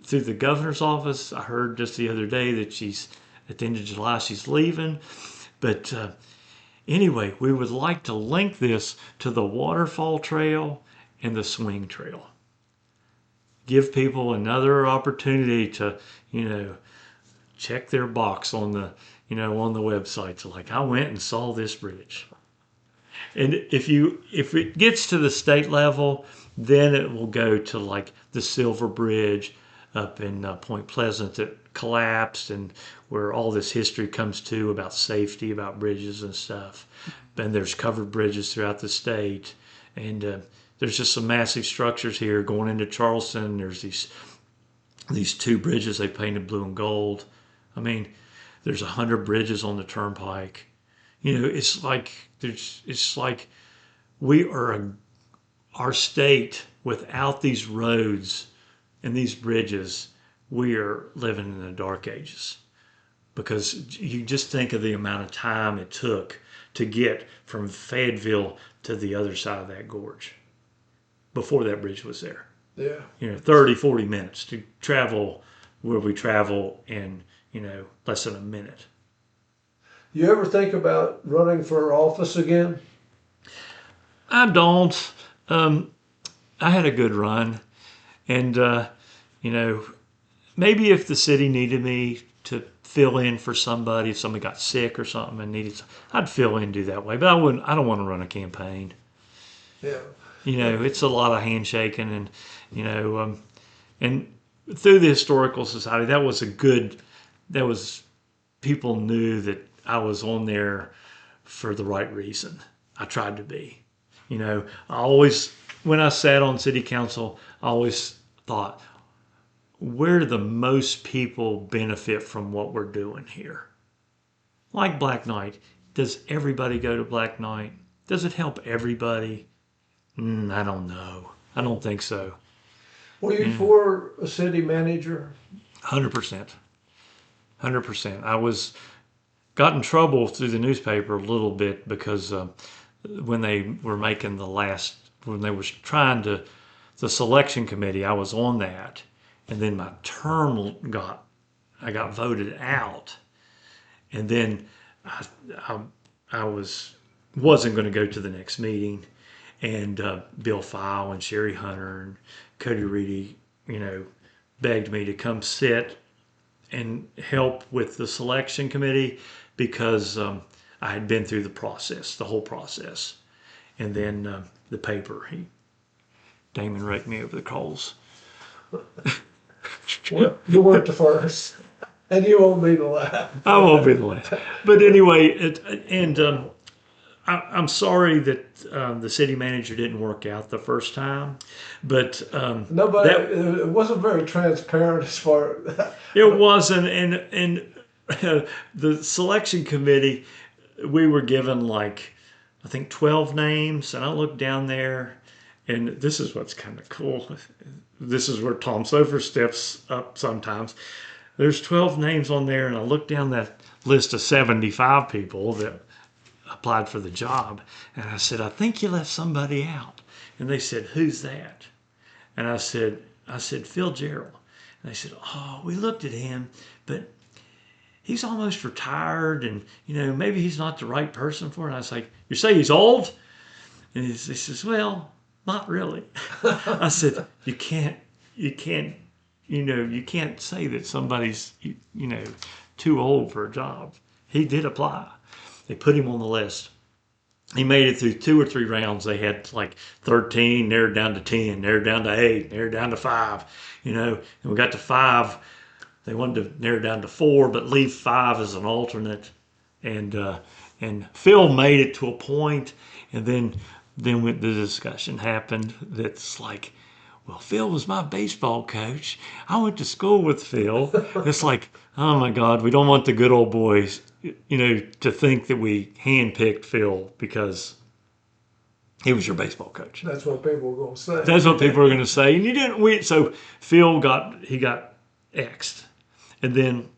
through the governor's office. I heard just the other day that at the end of July she's leaving. But anyway, we would like to link this to the waterfall trail and the swing trail. Give people another opportunity to, check their box on the website. So I went and saw this bridge. And if it gets to the state level, then it will go to the Silver Bridge up in Point Pleasant that collapsed, and where all this history comes to about safety, about bridges and stuff. And there's covered bridges throughout the state. And there's just some massive structures here going into Charleston. There's these two bridges they painted blue and gold. I mean, there's 100 bridges on the turnpike. It's like we are our state without these roads and these bridges. We are living in the dark ages, because you just think of the amount of time it took to get from Fayetteville to the other side of that gorge before that bridge was there. Yeah. 30, 40 minutes to travel where we travel in, less than a minute. You ever think about running for office again? I don't. I had a good run. And, maybe if the city needed me to fill in for somebody, if somebody got sick or something and I'd fill in, do that way. But I don't want to run a campaign. Yeah. It's a lot of handshaking and, and through the Historical Society, people knew that I was on there for the right reason. I tried to be. When I sat on city council, I always thought, where do the most people benefit from what we're doing here? Like Black Knight. Does everybody go to Black Knight? Does it help everybody? I don't know. I don't think so. Were you for a city manager? 100%. 100%. I got in trouble through the newspaper a little bit because when they were trying to the selection committee, I was on that, and then my term I got voted out, and then I wasn't going to go to the next meeting, and Bill File and Sherry Hunter and Cody Reedy, begged me to come sit and help with the selection committee because I had been through the whole process. And then the paper, Damon raked me over the coals. Well, you weren't the first, and you won't be the last. I won't be the last. But anyway, I'm sorry that the city manager didn't work out the first time, but it wasn't very transparent as far. It wasn't, and the selection committee, we were given I think 12 names, and I looked down there, and this is what's kind of cool. This is where Tom Sopher steps up sometimes. There's 12 names on there, and I looked down that list of 75 people that applied for the job, and I said, I think you left somebody out. And they said, who's that? And I said, Phil Gerald. And they said, oh, we looked at him, but he's almost retired, and maybe he's not the right person for it. And I was like, you say he's old? And he says, well, not really. I said, you can't say that somebody's too old for a job. He did apply. They put him on the list. He made it through 2 or 3 rounds. They had 13, narrowed down to 10, narrowed down to 8, narrowed down to 5. And we got to 5. They wanted to narrow down to 4, but leave 5 as an alternate. And Phil made it to a point, and then the discussion happened. That's well, Phil was my baseball coach. I went to school with Phil. It's oh my God, we don't want the good old boys, to think that we handpicked Phil because he was your baseball coach. That's what people were going to say. That's what people were going to say. And you didn't win. So Phil got X'd. And then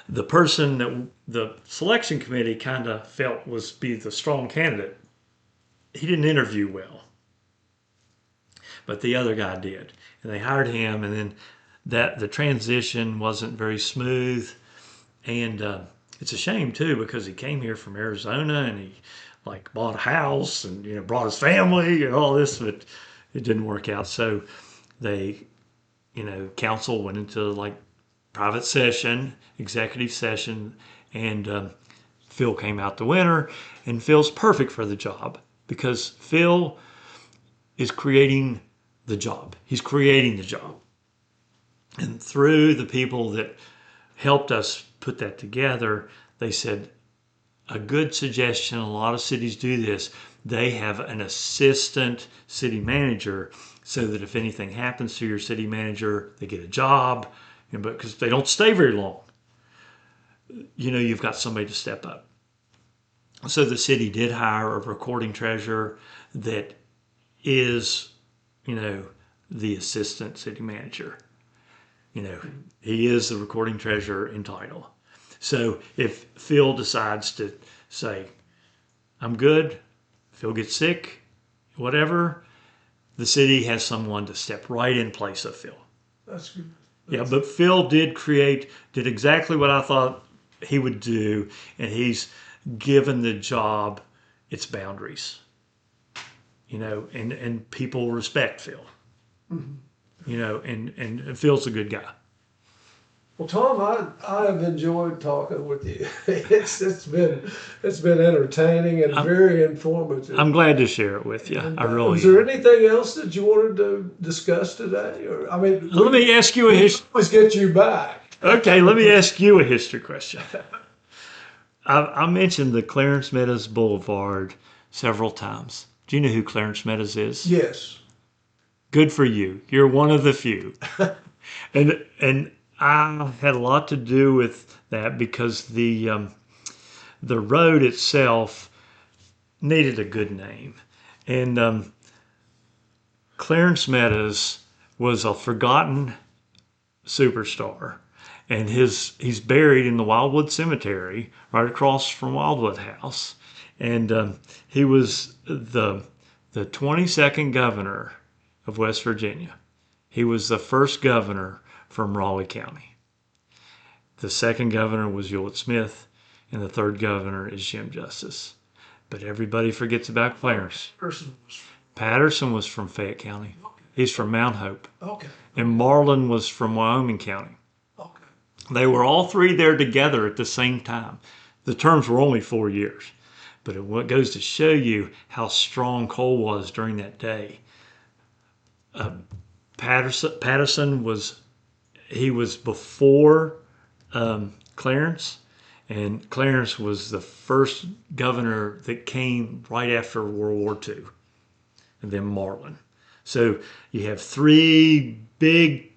the person that the selection committee kind of felt be the strong candidate, he didn't interview well. But the other guy did. And they hired him, and then the transition wasn't very smooth. And it's a shame, too, because he came here from Arizona, and he bought a house and brought his family and all this, but it didn't work out. So they, council went into private session, executive session, and Phil came out the winner. And Phil's perfect for the job because Phil is creating the job. He's creating the job. And through the people that helped us put that together, they said, a good suggestion, a lot of cities do this, they have an assistant city manager so that if anything happens to your city manager, they get a job, but because they don't stay very long, you've got somebody to step up. So the city did hire a recording treasurer that is, the assistant city manager. He is the recording treasurer in title. So if Phil decides to say, I'm good, Phil gets sick, whatever, the city has someone to step right in place of Phil. That's good. Yeah, but Phil did exactly what I thought he would do, and he's given the job its boundaries. And people respect Phil. Mm-hmm. And Phil's a good guy. Well, Tom, I have enjoyed talking with you. It's been entertaining and very informative. I'm glad to share it with you. And, I really. Was there anything else that you wanted to discuss today? Let me ask you a history. Let's get you back. Okay, let me ask you a history question. I mentioned the Clarence Meadows Boulevard several times. Do you know who Clarence Meadows is? Yes. Good for you. You're one of the few. And I had a lot to do with that because the road itself needed a good name. And Clarence Meadows was a forgotten superstar. And he's buried in the Wildwood Cemetery right across from Wildwood House. And he was the 22nd governor of West Virginia. He was the first governor from Raleigh County. The second governor was Hewlett Smith, and the third governor is Jim Justice. But everybody forgets about Clarence. Patterson was from Fayette County. He's from Mount Hope. Okay. And Marlin was from Wyoming County. Okay. They were all three there together at the same time. The terms were only 4 years. But it goes to show you how strong Cole was during that day. Patterson was before Clarence, and Clarence was the first governor that came right after World War II, and then Marlin. So you have three big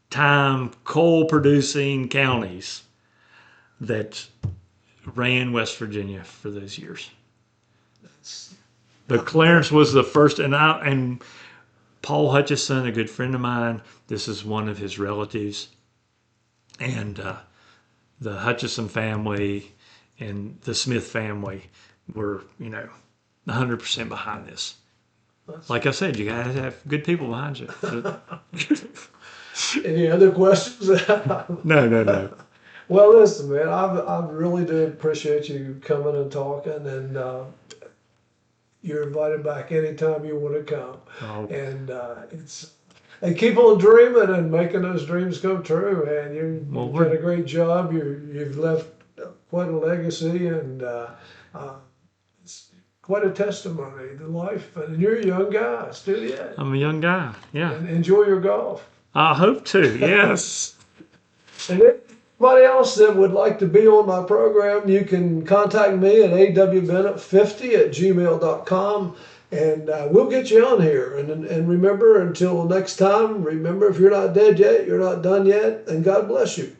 time coal producing counties that ran West Virginia for those years. But Clarence was the first, and Paul Hutchison, a good friend of mine, this is one of his relatives, and the Hutchison family and the Smith family were, 100% behind this. Like I said, you gotta have good people behind you. Any other questions? No. Well, listen, man, I really do appreciate you coming and talking, and you're invited back anytime you want to come. Oh. And and keep on dreaming and making those dreams come true, man. You've done a great job. You've left quite a legacy, and it's quite a testimony to life. And you're a young guy, still yet. I'm a young guy, yeah. And enjoy your golf. I hope to, yes. And anybody else that would like to be on my program, you can contact me at awbennett50@gmail.com, and we'll get you on here. And remember, until next time, remember, if you're not dead yet, you're not done yet, and God bless you.